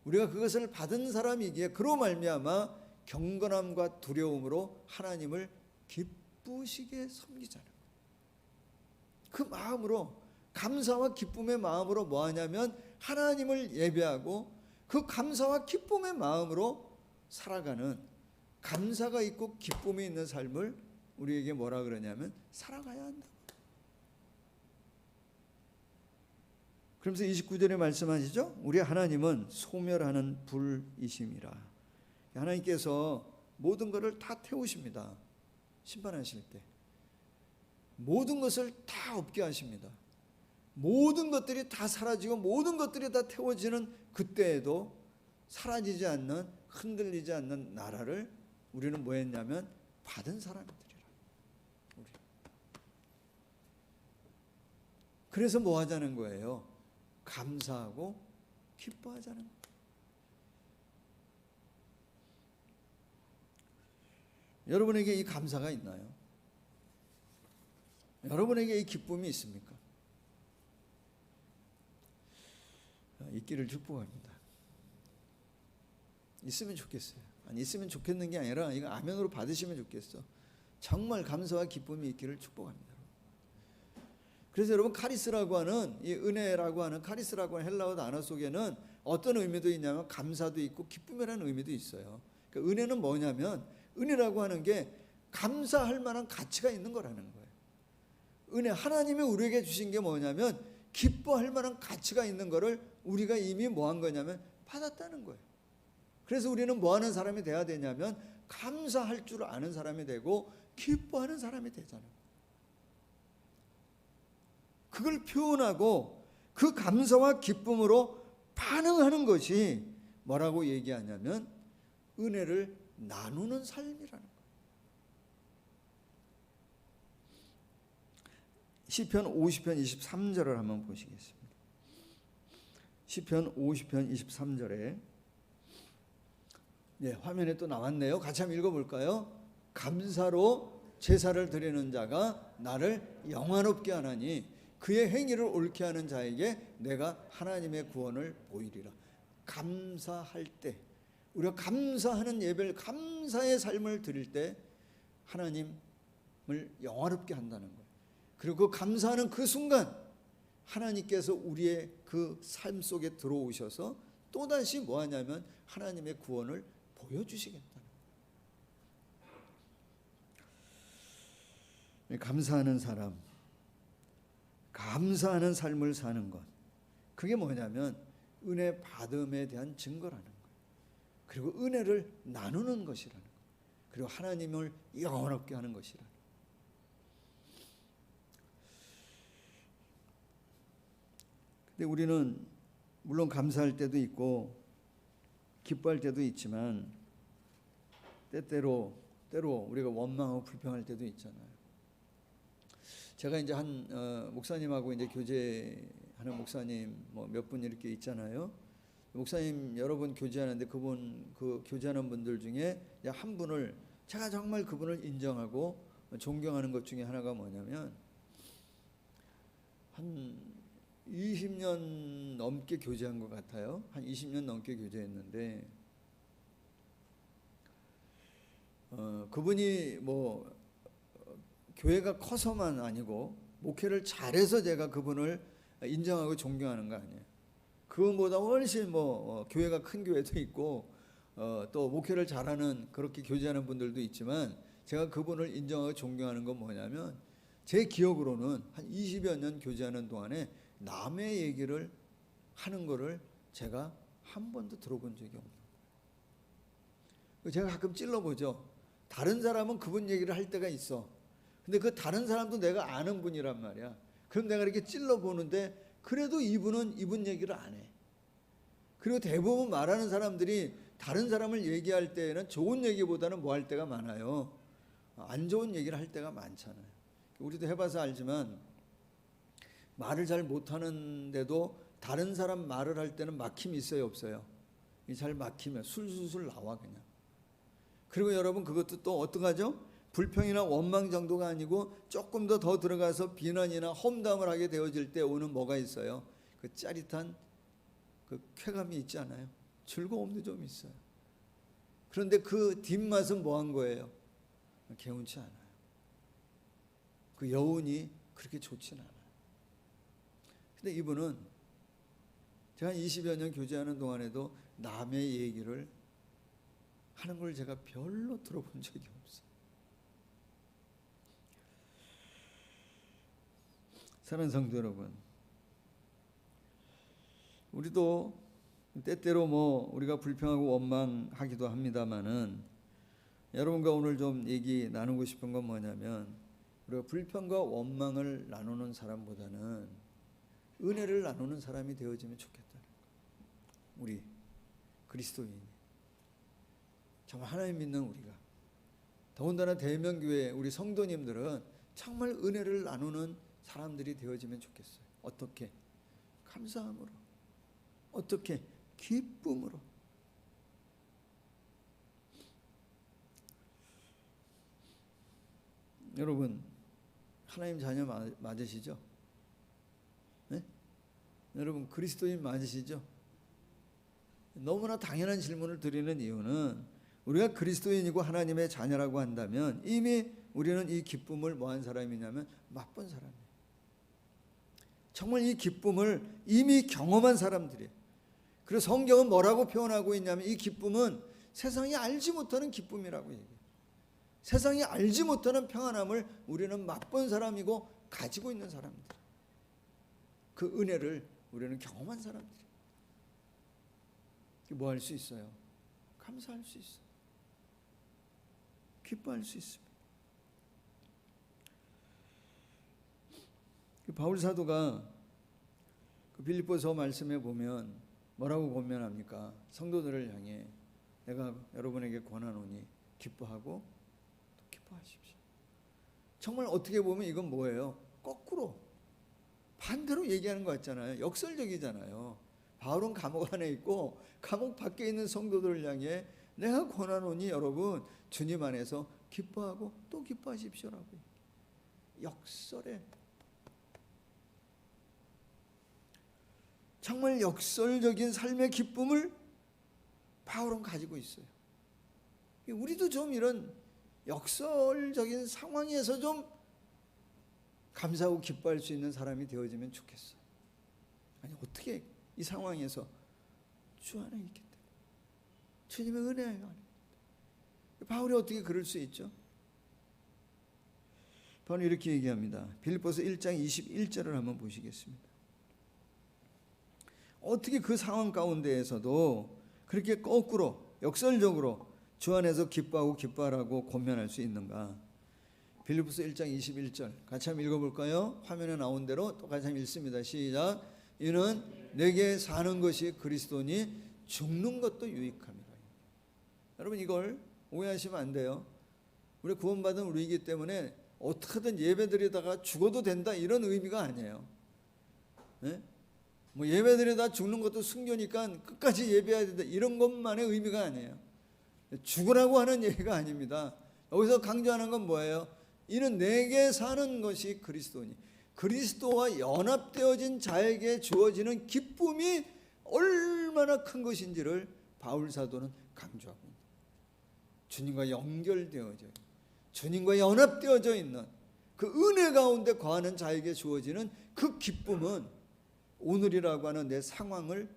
C: 우리가 그것을 받은 사람이기에 그로 말미암아 경건함과 두려움으로 하나님을 기쁘시게 섬기자는 거예요. 그 마음으로, 감사와 기쁨의 마음으로 뭐 하냐면 하나님을 예배하고 그 감사와 기쁨의 마음으로 살아가는, 감사가 있고 기쁨이 있는 삶을 우리에게 뭐라 그러냐면 살아가야 한다. 그러면서 29절에 말씀하시죠. 우리 하나님은 소멸하는 불이심이라. 하나님께서 모든 것을 다 태우십니다. 심판하실 때 모든 것을 다 없게 하십니다. 모든 것들이 다 사라지고 모든 것들이 다 태워지는 그때에도 사라지지 않는, 흔들리지 않는 나라를 우리는 뭐 했냐면 받은 사람들이라. 우리. 그래서 뭐 하자는 거예요? 감사하고 기뻐하자는 거예요. 여러분에게 이 감사가 있나요? 여러분에게 이 기쁨이 있습니까? 있기를 축복합니다. 있으면 좋겠어요. 아니, 있으면 좋겠는 게 아니라 이거 아멘으로 받으시면 좋겠어. 정말 감사와 기쁨이 있기를 축복합니다. 그래서 여러분, 카리스라고 하는, 이 은혜라고 하는, 카리스라고 하는 헬라어 단어 속에는 어떤 의미도 있냐면 감사도 있고 기쁨이라는 의미도 있어요. 그러니까 은혜는 뭐냐면, 은혜라고 하는 게 감사할 만한 가치가 있는 거라는 거예요. 은혜, 하나님이 우리에게 주신 게 뭐냐면 기뻐할 만한 가치가 있는 거를 우리가 이미 뭐 한 거냐면 받았다는 거예요. 그래서 우리는 뭐 하는 사람이 돼야 되냐면 감사할 줄 아는 사람이 되고 기뻐하는 사람이 되잖아요. 그걸 표현하고 그 감사와 기쁨으로 반응하는 것이 뭐라고 얘기하냐면 은혜를 나누는 삶이라는 거예요. 시편 50편 23절을 한번 보시겠습니다. 시편 50편 23절에 화면에 또 나왔네요. 같이 한번 읽어볼까요? 감사로 제사를 드리는 자가 나를 영화롭게 하나니 그의 행위를 옳게 하는 자에게 내가 하나님의 구원을 보이리라. 감사할 때, 우리가 감사하는 예배를, 감사의 삶을 드릴 때 하나님을 영화롭게 한다는 거예요. 그리고 감사하는 그 순간 하나님께서 우리의 그 삶 속에 들어오셔서 또다시 뭐 하냐면 하나님의 구원을 보여주시겠다는 거예요. 감사하는 사람, 감사하는 삶을 사는 것, 그게 뭐냐면 은혜 받음에 대한 증거라는 거예요. 그리고 은혜를 나누는 것이라는 거예요. 그리고 하나님을 영원롭게 하는 것이라는 거예요. 근데 우리는 물론 감사할 때도 있고 기뻐할 때도 있지만 때로 우리가 원망하고 불평할 때도 있잖아요. 제가 이제 한 목사님하고 이제 교제하는 목사님 뭐 몇 분 이렇게 있잖아요. 목사님 여러 분 교제하는데 그 교제하는 분들 중에 한 분을 제가 정말 그분을 인정하고 존경하는 것 중에 하나가 뭐냐면 한 20년 넘게 교제한 것 같아요. 한 20년 넘게 교제했는데 그분이 뭐 교회가 커서만 아니고 목회를 잘해서 제가 그분을 인정하고 존경하는 거 아니에요. 그분보다 훨씬 교회가 큰 교회도 있고 또 목회를 잘하는 그렇게 교제하는 분들도 있지만 제가 그분을 인정하고 존경하는 건 뭐냐면 제 기억으로는 한 20여 년 교제하는 동안에 남의 얘기를 하는 거를 제가 한 번도 들어본 적이 없는 거예요. 제가 가끔 찔러보죠. 다른 사람은 그분 얘기를 할 때가 있어. 근데 그 다른 사람도 내가 아는 분이란 말이야. 그럼 내가 이렇게 찔러보는데 그래도 이분은 이분 얘기를 안 해. 그리고 대부분 말하는 사람들이 다른 사람을 얘기할 때에는 좋은 얘기보다는 뭐 할 때가 많아요. 안 좋은 얘기를 할 때가 많잖아요. 우리도 해봐서 알지만 말을 잘 못하는데도 다른 사람 말을 할 때는 막힘이 있어요, 없어요? 잘 막히면 술술술 나와 그냥. 그리고 여러분 그것도 또 어떡하죠? 불평이나 원망 정도가 아니고 조금 더 들어가서 비난이나 험담을 하게 되어질 때 오는 뭐가 있어요? 그 짜릿한 그 쾌감이 있지 않아요? 즐거움도 좀 있어요. 그런데 그 뒷맛은 뭐 한 거예요? 개운치 않아요. 그 여운이 그렇게 좋진 않아요. 근데 이분은 제가 20여 년 교제하는 동안에도 남의 얘기를 하는 걸 제가 별로 들어본 적이 없어요. 사랑하는 성도 여러분, 우리도 때때로 우리가 불평하고 원망하기도 합니다만은 여러분과 오늘 좀 얘기 나누고 싶은 건 뭐냐면 우리가 불평과 원망을 나누는 사람보다는 은혜를 나누는 사람이 되어지면 좋겠다는 거예요. 우리 그리스도인이 정말 하나님 믿는 우리가 더군다나 대명교회 우리 성도님들은 정말 은혜를 나누는 사람들이 되어지면 좋겠어요. 어떻게? 감사함으로. 어떻게? 기쁨으로. 여러분 하나님 자녀 맞으시죠? 네? 여러분 그리스도인 맞으시죠? 너무나 당연한 질문을 드리는 이유는 우리가 그리스도인이고 하나님의 자녀라고 한다면 이미 우리는 이 기쁨을 뭐한 사람이냐면 맛본 사람이에요. 정말 이 기쁨을 이미 경험한 사람들이에요. 그리고 성경은 뭐라고 표현하고 있냐면 이 기쁨은 세상이 알지 못하는 기쁨이라고 얘기해요. 세상이 알지 못하는 평안함을 우리는 맛본 사람이고 가지고 있는 사람들. 그 은혜를 우리는 경험한 사람들. 뭐 할 수 있어요? 감사할 수 있어요. 기뻐할 수 있습니다. 바울 사도가 그 빌립보서 말씀에 보면 뭐라고 권면합니까? 성도들을 향해 내가 여러분에게 권하노니 기뻐하고 또 기뻐하십시오. 정말 어떻게 보면 이건 뭐예요? 거꾸로 반대로 얘기하는 것 같잖아요. 역설적이잖아요. 바울은 감옥 안에 있고 감옥 밖에 있는 성도들을 향해 내가 권하노니 여러분 주님 안에서 기뻐하고 또 기뻐하십시오라고. 역설에 정말 역설적인 삶의 기쁨을 바울은 가지고 있어요. 우리도 좀 이런 역설적인 상황에서 좀 감사하고 기뻐할 수 있는 사람이 되어지면 좋겠어. 아니 어떻게 이 상황에서 주 안에 있기 때문에 주님의 은혜 안에 바울이 어떻게 그럴 수 있죠? 바울이 이렇게 얘기합니다. 빌립보서 1장 21절을 한번 보시겠습니다. 어떻게 그 상황 가운데에서도 그렇게 거꾸로 역설적으로 주 안에서 기뻐하고 기뻐하라고 권면할 수 있는가? 빌립보서 1장 21절 같이 한번 읽어볼까요? 화면에 나온 대로 똑같이 한번 읽습니다. 시작. 이는 내게 사는 것이 그리스도니 죽는 것도 유익함이라. 여러분 이걸 오해하시면 안 돼요. 우리 구원받은 우리이기 때문에 어떻게든 예배드리다가 죽어도 된다 이런 의미가 아니에요. 네? 뭐 예배드리다 죽는 것도 순교니까 끝까지 예배해야 된다 이런 것만의 의미가 아니에요. 죽으라고 하는 얘기가 아닙니다. 여기서 강조하는 건 뭐예요? 이는 내게 사는 것이 그리스도니 그리스도와 연합되어진 자에게 주어지는 기쁨이 얼마나 큰 것인지를 바울 사도는 강조하고 있습니다. 주님과 연결되어져 주님과 연합되어져 있는 그 은혜 가운데 거하는 자에게 주어지는 그 기쁨은 오늘이라고 하는 내 상황을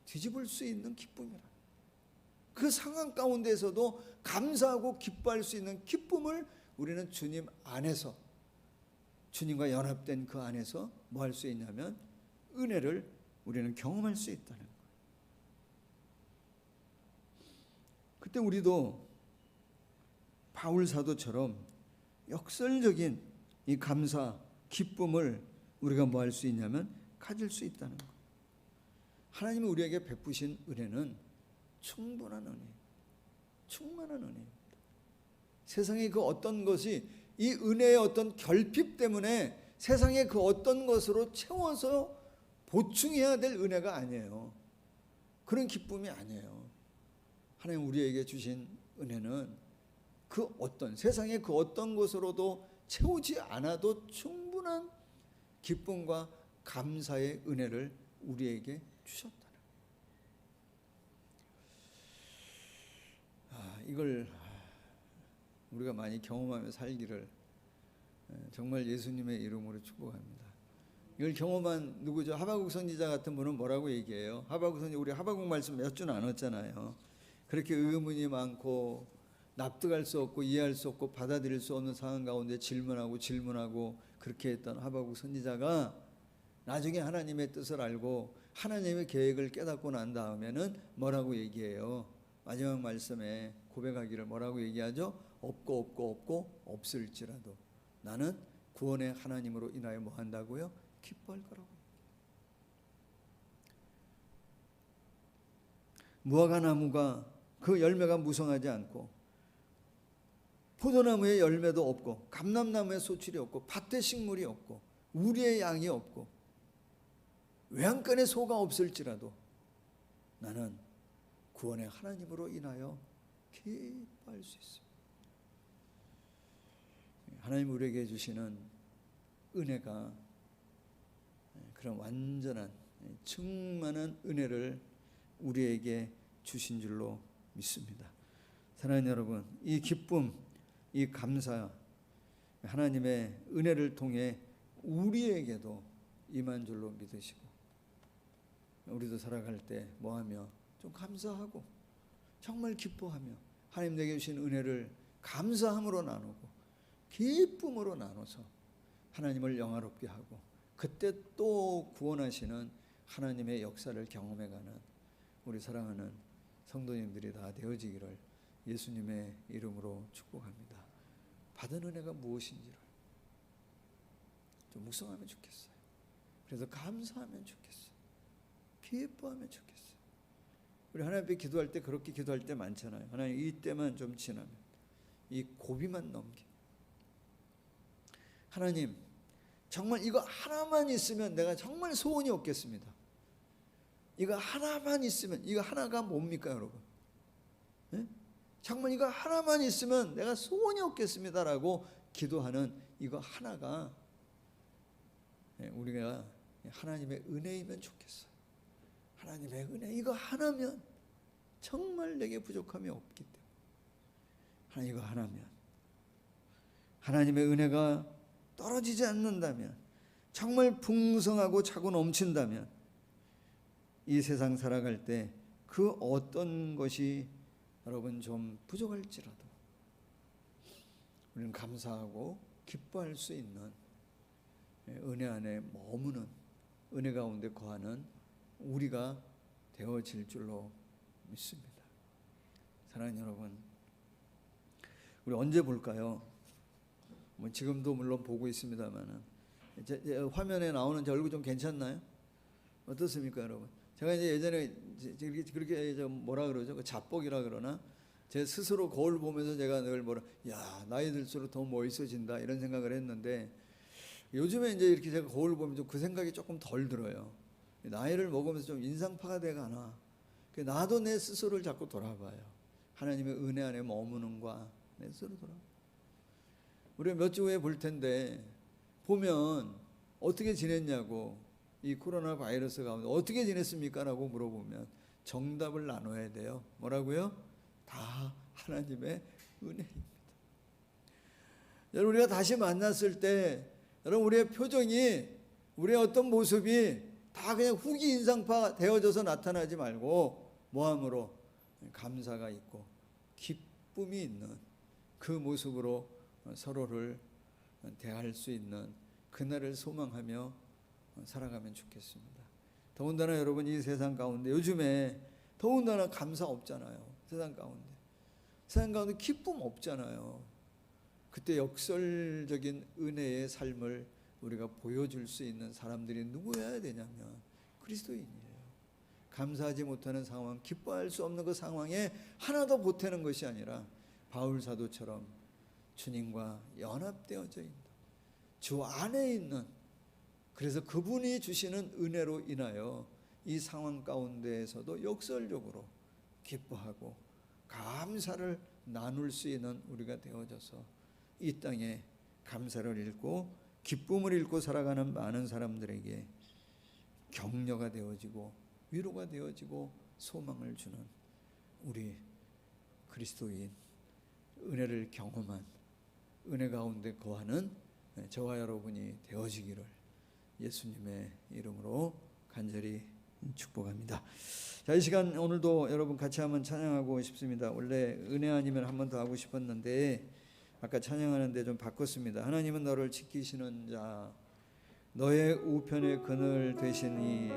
C: 뒤집을 수 있는 기쁨이라. 그 상황 가운데서도 감사하고 기뻐할 수 있는 기쁨을 우리는 주님 안에서 주님과 연합된 그 안에서 뭐 할 수 있냐면 은혜를 우리는 경험할 수 있다는 거예요. 그때 우리도 바울 사도처럼 역설적인 이 감사, 기쁨을 우리가 뭐 할 수 있냐면 가질 수 있다는 거예요. 하나님이 우리에게 베푸신 은혜는 충분한 은혜, 충만한 은혜입니다. 세상의 그 어떤 것이 이 은혜의 어떤 결핍 때문에 세상의 그 어떤 것으로 채워서 보충해야 될 은혜가 아니에요. 그런 기쁨이 아니에요. 하나님 우리에게 주신 은혜는 그 어떤 세상의 그 어떤 것으로도 채우지 않아도 충분한 기쁨과 감사의 은혜를 우리에게 주셨다는 거예요. 이걸 우리가 많이 경험하며 살기를 정말 예수님의 이름으로 축복합니다. 이걸 경험한 누구죠? 하박국 선지자 같은 분은 뭐라고 얘기해요? 하박국 선지자 우리 하박국 말씀 몇 주 나눴잖아요. 그렇게 의문이 많고 납득할 수 없고 이해할 수 없고 받아들일 수 없는 상황 가운데 질문하고 그렇게 했던 하박국 선지자가 나중에 하나님의 뜻을 알고 하나님의 계획을 깨닫고 난 다음에는 뭐라고 얘기해요? 마지막 말씀에 고백하기를 뭐라고 얘기하죠? 없고 없을지라도 나는 구원의 하나님으로 인하여 뭐 한다고요? 기뻐할 거라고. 무화과 나무가 그 열매가 무성하지 않고 포도나무에 열매도 없고 감람나무에 소출이 없고 밭에 식물이 없고 우리의 양이 없고 외양간에 소가 없을지라도 나는 구원의 하나님으로 인하여 기뻐할 수 있습니다. 하나님 우리에게 주시는 은혜가 그런 완전한 충만한 은혜를 우리에게 주신 줄로 믿습니다. 사랑하는 여러분, 이 기쁨, 이 감사, 하나님의 은혜를 통해 우리에게도 임한 줄로 믿으시고 우리도 살아갈 때 뭐하며 좀 감사하고 정말 기뻐하며 하나님 내게 주신 은혜를 감사함으로 나누고 기쁨으로 나눠서 하나님을 영화롭게 하고 그때 또 구원하시는 하나님의 역사를 경험해가는 우리 사랑하는 성도님들이 다 되어지기를 예수님의 이름으로 축복합니다. 받은 은혜가 무엇인지를 좀 묵상하면 좋겠어요. 그래서 감사하면 좋겠어요. 기뻐하면 좋겠어요. 우리 하나님 앞에 기도할 때 그렇게 기도할 때 많잖아요. 하나님 이 때만 좀 지나면 이 고비만 넘기면 하나님 정말 이거 하나만 있으면 내가 정말 소원이 없겠습니다. 이거 하나만 있으면 이거 하나가 뭡니까 여러분? 네? 정말 이거 하나만 있으면 내가 소원이 없겠습니다라고 기도하는 이거 하나가 우리가 하나님의 은혜이면 좋겠어요. 하나님의 은혜 이거 하나면 정말 내게 부족함이 없기 때문에 하나님 이거 하나면 하나님의 은혜가 떨어지지 않는다면, 정말 풍성하고 차고 넘친다면, 이 세상 살아갈 때 그 어떤 것이 여러분 좀 부족할지라도 우리는 감사하고 기뻐할 수 있는 은혜 안에 머무는, 은혜 가운데 거하는 우리가 되어질 줄로 믿습니다. 사랑하는 여러분, 우리 언제 볼까요? 뭐 지금도 물론 보고 있습니다만은 화면에 나오는 제 얼굴 좀 괜찮나요? 어떻습니까, 여러분? 제가 이제 예전에 그렇게 뭐라 그러죠? 자뻑이라 그러나, 제 스스로 거울 보면서 제가 늘 야, 나이 들수록 더 멋있어진다 이런 생각을 했는데, 요즘에 이제 이렇게 제가 거울 보면 좀 그 생각이 조금 덜 들어요. 나이를 먹으면서 좀 인상파가 돼가나, 나도 내 스스로를 자꾸 돌아봐요. 하나님의 은혜 안에 머무는과 내 스스로 돌아봐요. 우리가 몇 주 후에 볼 텐데, 보면 어떻게 지냈냐고, 이 코로나 바이러스 가운데 어떻게 지냈습니까? 라고 물어보면 정답을 나눠야 돼요. 뭐라고요? 다 하나님의 은혜입니다. 여러분, 우리가 다시 만났을 때 여러분, 우리의 표정이, 우리의 어떤 모습이 다 그냥 후기 인상파 되어져서 나타나지 말고, 모함으로 감사가 있고 기쁨이 있는 그 모습으로 서로를 대할 수 있는 그날을 소망하며 살아가면 좋겠습니다. 더군다나 여러분, 이 세상 가운데 요즘에 더군다나 감사 없잖아요. 세상 가운데 기쁨 없잖아요. 그때 역설적인 은혜의 삶을 우리가 보여줄 수 있는 사람들이 누구여야 되냐면 그리스도인이에요. 감사하지 못하는 상황, 기뻐할 수 없는 그 상황에 하나도 보태는 것이 아니라 바울 사도처럼 주님과 연합되어져 있는, 주 안에 있는, 그래서 그분이 주시는 은혜로 인하여 이 상황 가운데에서도 역설적으로 기뻐하고 감사를 나눌 수 있는 우리가 되어져서 이 땅에 감사를 잃고 기쁨을 잃고 살아가는 많은 사람들에게 격려가 되어지고 위로가 되어지고 소망을 주는 우리 그리스도인, 은혜를 경험한, 은혜 가운데 거하는 저와 여러분이 되어지기를 예수님의 이름으로 간절히 축복합니다. 자, 이 시간 오늘도 여러분 같이 한번 찬양하고 싶습니다. 원래 은혜 아니면 한 번 더 하고 싶었는데 아까 찬양하는데 좀 바꿨습니다. 하나님은 너를 지키시는 자, 너의 우편의 그늘 되시니.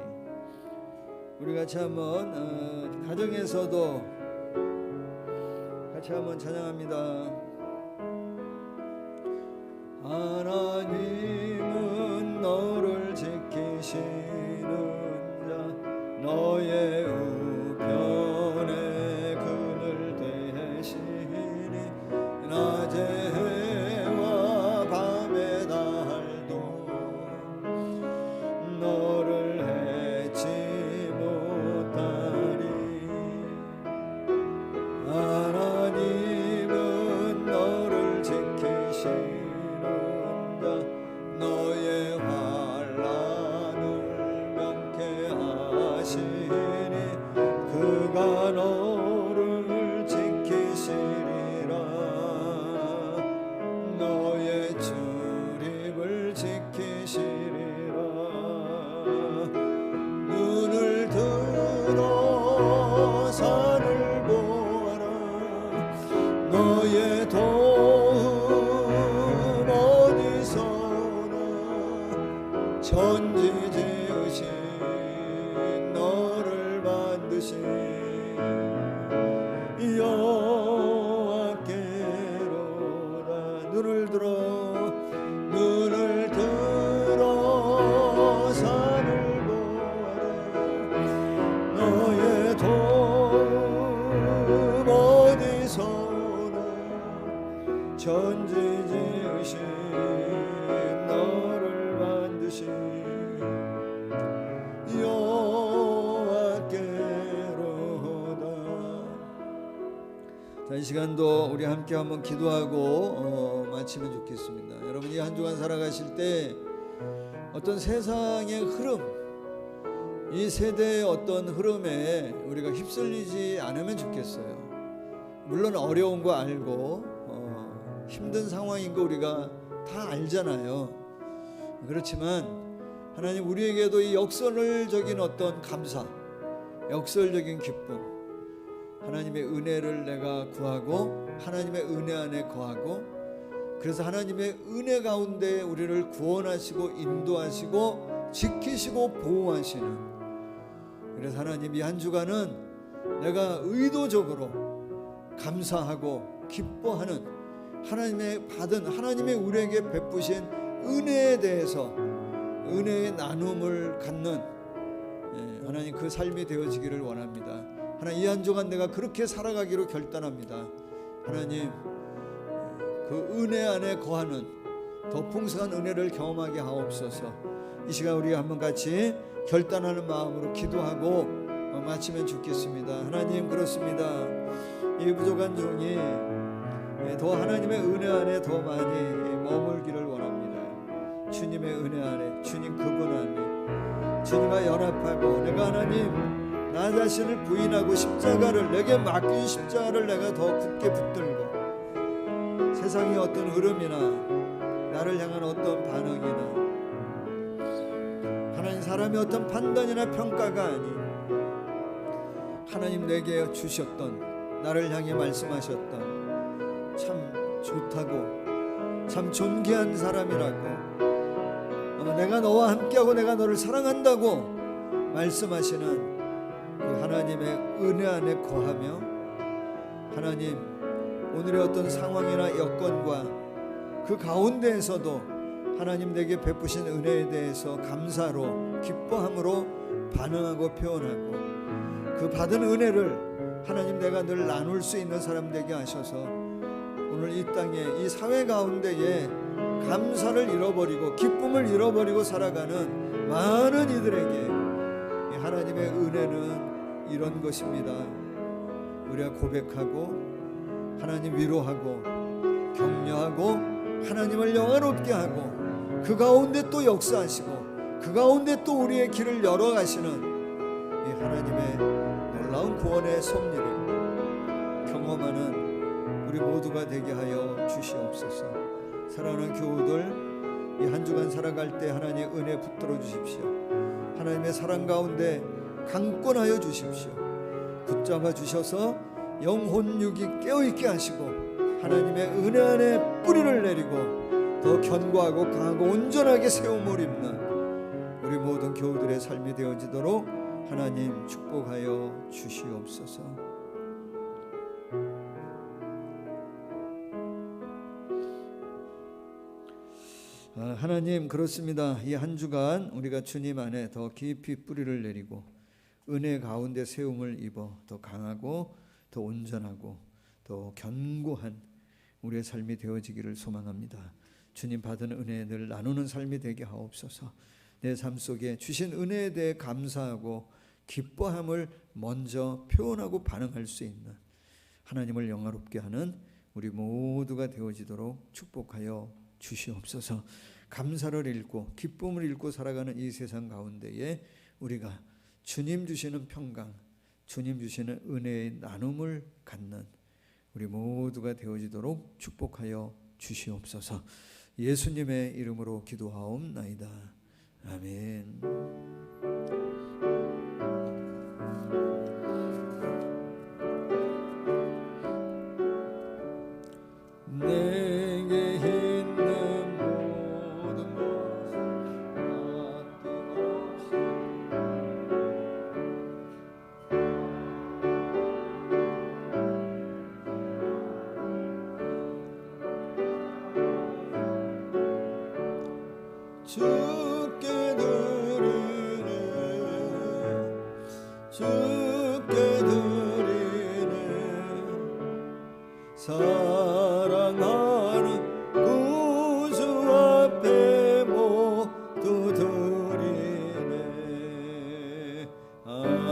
C: 우리 같이 한번 가정에서도 같이 한번 찬양합니다. 하나님은 너를 지키시는 자, 너의 우편에 그늘 되시니. 낮에 해와 밤에 달도 너를 해치 못하리. 하나님은 너를 지키시니 너의 환난을 면케하시니. 그가 너를 지키시리라. 너의 출입을 지키시리라. 눈을 들어 산을 보아라. 너의 도움 어디서나. 천지 지으신 너를 만드신 여호와께로다. 눈을 들어 산을 보아라. 너의 도움 어디서나. 천지 지으신 너를 만드신 여호와께로다. 자, 이 시간도 우리 함께 한번 기도하고 마치면 좋겠습니다. 여러분, 이 한 주간 살아가실 때 어떤 세상의 흐름, 이 세대의 어떤 흐름에 우리가 휩쓸리지 않으면 좋겠어요. 물론 어려운 거 알고 힘든 상황인 거 우리가 다 알잖아요. 그렇지만 하나님 우리에게도 이 역설적인 어떤 감사, 역설적인 기쁨, 하나님의 은혜를 내가 구하고 하나님의 은혜 안에 거하고, 그래서 하나님의 은혜 가운데 우리를 구원하시고 인도하시고 지키시고 보호하시는, 그래서 하나님 이 한 주간은 내가 의도적으로 감사하고 기뻐하는 하나님의 받은, 하나님의 우리에게 베푸신 은혜에 대해서 은혜의 나눔을 갖는 하나님 그 삶이 되어지기를 원합니다. 하나님 이 한 주간 내가 그렇게 살아가기로 결단합니다. 하나님 그 은혜 안에 거하는 더 풍성한 은혜를 경험하게 하옵소서. 이 시간 우리가 한번 같이 결단하는 마음으로 기도하고 마치면 좋겠습니다. 하나님 그렇습니다. 이 부족한 종이 더 하나님의 은혜 안에 더 많이 머물기를 원합니다. 주님의 은혜 안에, 주님 그분 안에 주님과 연합하고, 내가 하나님 나 자신을 부인하고 십자가를, 내게 맡긴 십자가를 내가 더 굳게 붙들고, 세상의 어떤 흐름이나 나를 향한 어떤 반응이나 하나님 사람의 어떤 판단이나 평가가 아닌 하나님 내게 주셨던, 나를 향해 말씀하셨던 참 좋다고, 참 존귀한 사람이라고, 내가 너와 함께하고 내가 너를 사랑한다고 말씀하시는 그 하나님의 은혜 안에 거하며, 하나님 오늘의 어떤 상황이나 여건과 그 가운데에서도 하나님 내게 베푸신 은혜에 대해서 감사로 기뻐함으로 반응하고 표현하고, 그 받은 은혜를 하나님 내가 늘 나눌 수 있는 사람 되게 하셔서 오늘 이 땅에 이 사회 가운데에 감사를 잃어버리고 기쁨을 잃어버리고 살아가는 많은 이들에게 이 하나님의 은혜는 이런 것입니다. 우리가 고백하고 하나님 위로하고 격려하고 하나님을 영화롭게 하고, 그 가운데 또 역사하시고 그 가운데 또 우리의 길을 열어가시는 이 하나님의 놀라운 구원의 섭리를 경험하는 우리 모두가 되게 하여 주시옵소서. 사랑하는 교우들, 이 한 주간 살아갈 때 하나님의 은혜 붙들어 주십시오. 하나님의 사랑 가운데 강권하여 주십시오. 붙잡아 주셔서 영혼 육이 깨어있게 하시고 하나님의 은혜 안에 뿌리를 내리고 더 견고하고 강하고 온전하게 세움을 입는 우리 모든 교우들의 삶이 되어지도록 하나님 축복하여 주시옵소서. 하나님 그렇습니다. 이 한 주간 우리가 주님 안에 더 깊이 뿌리를 내리고 은혜 가운데 세움을 입어 더 강하고 더 온전하고 더 견고한 우리의 삶이 되어지기를 소망합니다. 주님 받은 은혜에 늘 나누는 삶이 되게 하옵소서. 내 삶 속에 주신 은혜에 대해 감사하고 기뻐함을 먼저 표현하고 반응할 수 있는, 하나님을 영화롭게 하는 우리 모두가 되어지도록 축복하여 주시옵소서. 감사를 잃고 기쁨을 잃고 살아가는 이 세상 가운데에 우리가 주님 주시는 평강, 주님 주시는 은혜의 나눔을 갖는 우리 모두가 되어지도록 축복하여 주시옵소서. 예수님의 이름으로 기도하옵나이다. 아멘.
D: 내게 있는 모든 것을 주께 드리네, 주께 드리네. 사랑하는 구주 앞에 모두 드리네. 아멘.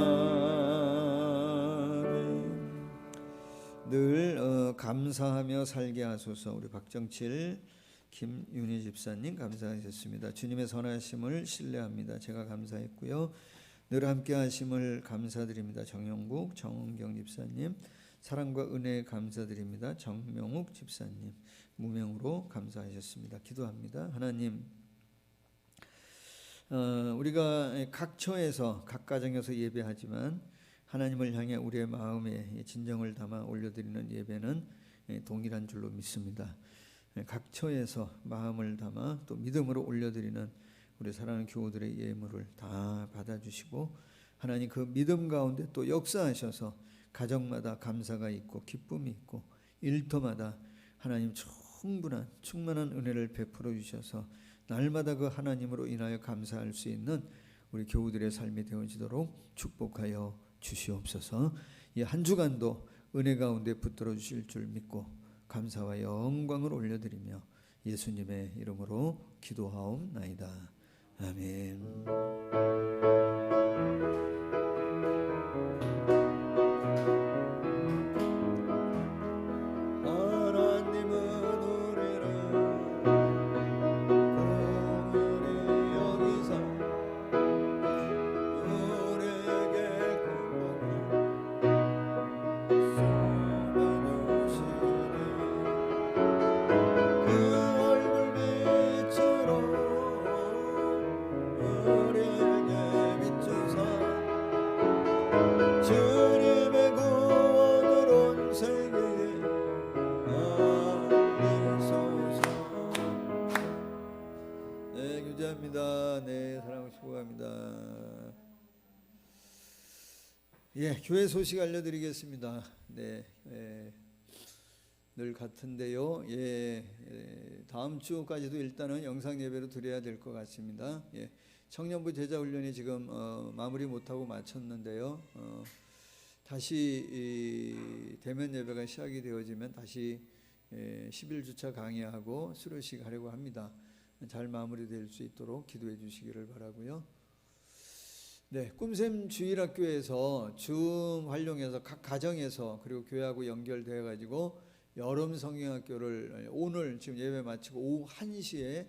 C: 늘 감사하며 살게 하소서. 우리 박정칠 김윤희 집사님 감사하셨습니다. 주님의 선하심을 신뢰합니다. 제가 감사했고요. 늘 함께 하심을 감사드립니다. 정영국 정은경 집사님, 사랑과 은혜에 감사드립니다. 정명욱 집사님, 무명으로 감사하셨습니다. 기도합니다. 하나님, 우리가 각 처에서 각 가정에서 예배하지만 하나님을 향해 우리의 마음에 진정을 담아 올려드리는 예배는 동일한 줄로 믿습니다. 각 처에서 마음을 담아 또 믿음으로 올려드리는 우리 사랑하는 교우들의 예물을 다 받아주시고 하나님 그 믿음 가운데 또 역사하셔서 가정마다 감사가 있고 기쁨이 있고 일터마다 하나님 충만한 은혜를 베풀어 주셔서 날마다 그 하나님으로 인하여 감사할 수 있는 우리 교우들의 삶이 되어지도록 축복하여 주시옵소서. 이 한 주간도 은혜 가운데 붙들어 주실 줄 믿고 감사와 영광을 올려드리며 예수님의 이름으로 기도하옵나이다. 아멘.
D: 주님의 구원으로 온 세계에 알리소서.
C: 네, 교제합니다. 네, 사랑을 축복합니다. 예, 교회 소식 알려드리겠습니다. 네, 늘 같은데요. 다음 주까지도 일단은 영상 예배로 드려야 될 것 같습니다. 청년부 제자 훈련이 지금 마무리 못하고 마쳤는데요. 다시 이 대면 예배가 시작이 되어지면 다시 11주차 강의하고 수료식 하려고 합니다. 잘 마무리될 수 있도록 기도해 주시기를 바라고요. 네, 꿈샘 주일학교에서 줌 활용해서 각 가정에서 그리고 교회하고 연결되어 가지고 여름 성경학교를 오늘 지금 예배 마치고 오후 1시에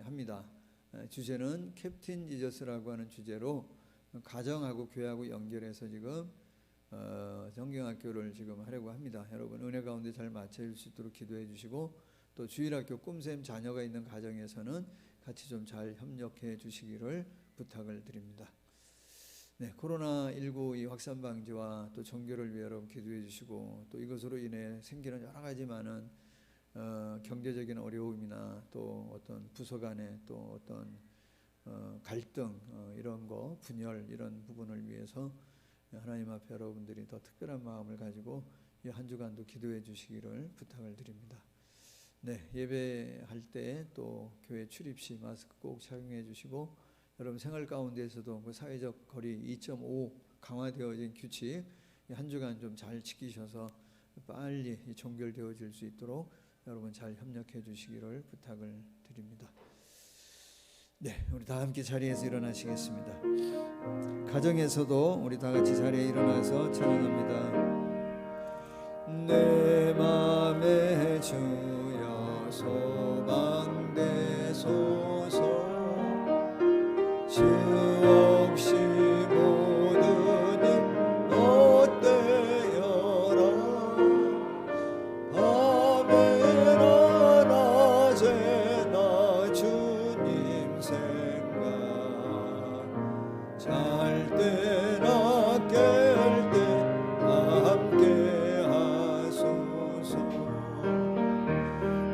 C: 합니다. 주제는 캡틴 지저스라고 하는 주제로 가정하고 교회하고 연결해서 지금 성경학교를 지금 하려고 합니다. 여러분 은혜 가운데 잘 맞춰줄 수 있도록 기도해 주시고 또 주일학교 꿈샘 자녀가 있는 가정에서는 같이 좀 잘 협력해 주시기를 부탁을 드립니다. 네, 코로나19 이 확산 방지와 또 종교를 위해 여러분 기도해 주시고 또 이것으로 인해 생기는 여러 가지 많은 경제적인 어려움이나 또 어떤 부서 간의 또 어떤 갈등 이런 거 분열 이런 부분을 위해서 하나님 앞에 여러분들이 더 특별한 마음을 가지고 이 한 주간도 기도해 주시기를 부탁을 드립니다. 네, 예배할 때 또 교회 출입 시 마스크 꼭 착용해 주시고 여러분 생활 가운데에서도 그 사회적 거리 2.5 강화되어진 규칙 한 주간 좀 잘 지키셔서 빨리 종결되어질 수 있도록 여러분 잘 협력해 주시기를 부탁을 드립니다. 네, 우리 다 함께 자리에서 일어나시겠습니다. 가정에서도 우리 다 같이 자리에 일어나서 찬양합니다.
D: 내 맘에 주여 소망되소서. 주 없이 모든 일 못되어라. 밤에나 낮에나 주님 생각 잘 때나 깰 때 함께 하소서.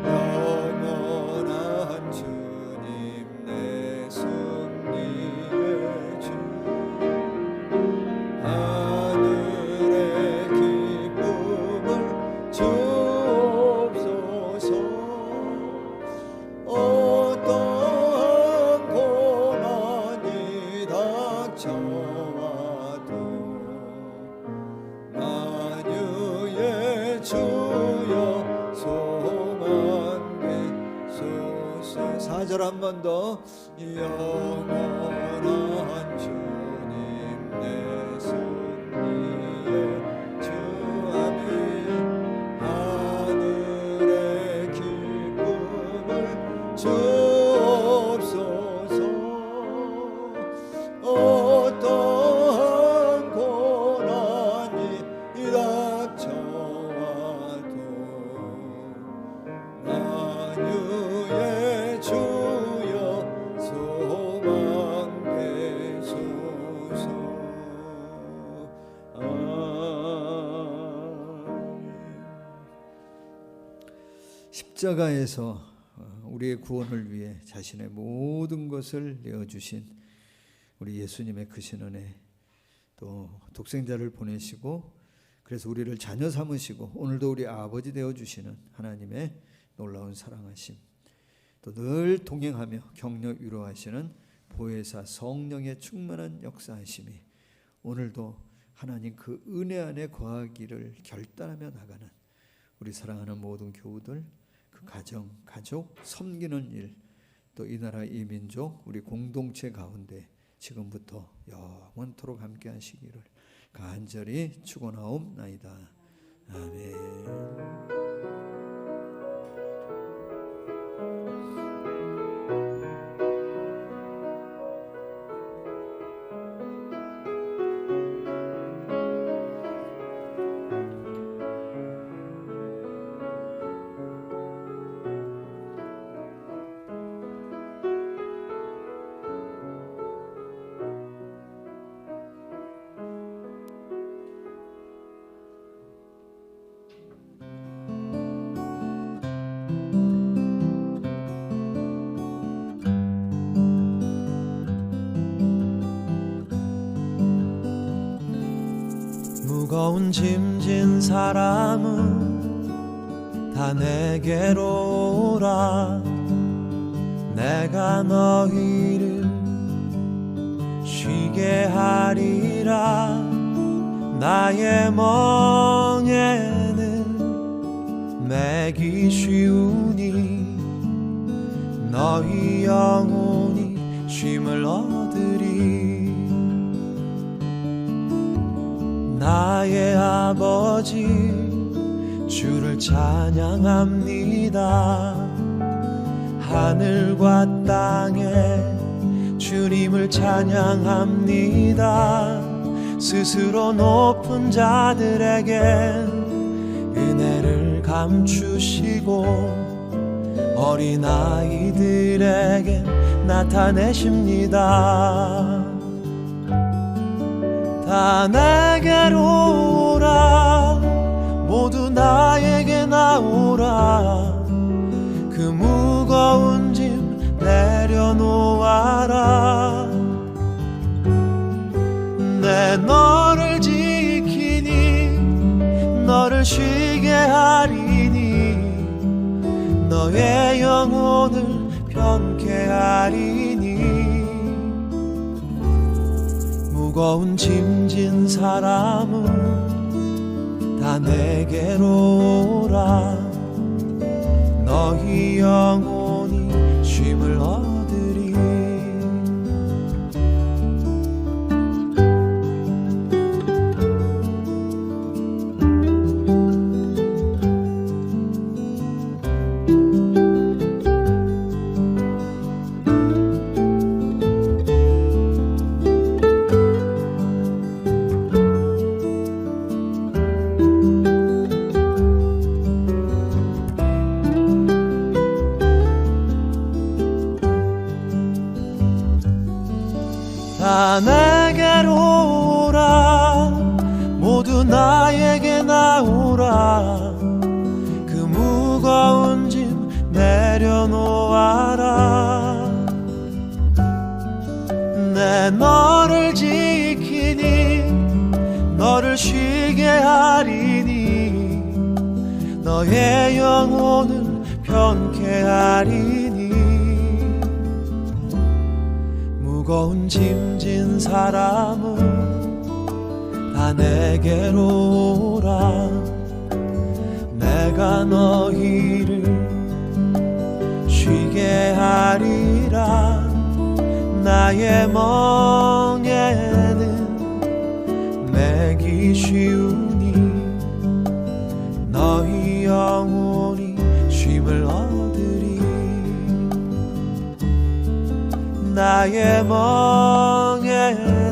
D: 영원한 주님 내 승리의 주. 하늘의 기쁨을 주옵소서. 어떠한 고난이 닥쳐와도 만유의 주여 소망되소서. 4절 한 번 더. 영원한 주님 내 승리의 주. 아멘. 하늘의 기쁨을 주옵소서. 어떠한 고난이 닥쳐와도 십자가에서 우리의 구원을 위해 자신의 모든 것을 내어주신 우리 예수님의 크신 은혜, 또 독생자를 보내시고 그래서 우리를 자녀 삼으시고 오늘도 우리 아버지 되어주시는 하나님의 놀라운 사랑하심, 또 늘 동행하며 격려 위로하시는 보혜사 성령의 충만한 역사하심이 오늘도 하나님 그 은혜 안에 거하기를 결단하며 나가는 우리 사랑하는 모든 교우들, 그 가정, 가족, 섬기는 일, 또 이 나라 이 민족 우리 공동체 가운데 지금부터 영원토록 함께 하시기를 간절히 축원하옵나이다. 아멘.
A: 무거운 짐진 사람은 다 내게로 오라. 내가 너희를 쉬게 하리라. 나의 멍에는 매기 쉬우니 너희 영혼이 쉼을 얻으리. 나의 아버지 주를 찬양합니다. 하늘과 땅에 주님을 찬양합니다. 스스로 높은 자들에게 은혜를 감추시고 어린아이들에게 나타내십니다. 다 내게로 오라. 모두 나에게 나오라. 그 무거운 짐 내려놓아라. 내 너를 지키니 너를 쉬게 하리니 너의 영혼을 편케 하리니. 무거운 짐진 사람은 다 내게로 오라. 너희 영혼이 쉼을 얻으리. 다 내게로 오라. 모두 나에게 나오라. 그 무거운 짐 내려놓아라. 내 너를 지키니 너를 쉬게 하리니 너의 영혼을 편케 하리니. 무거운 짐진 사람은 다 내게로 오라. 내가 너희를 쉬게 하리라. 나의 멍에는 매기 쉬우니 너희 영혼이 쉼을 얻으리. 나의 멍에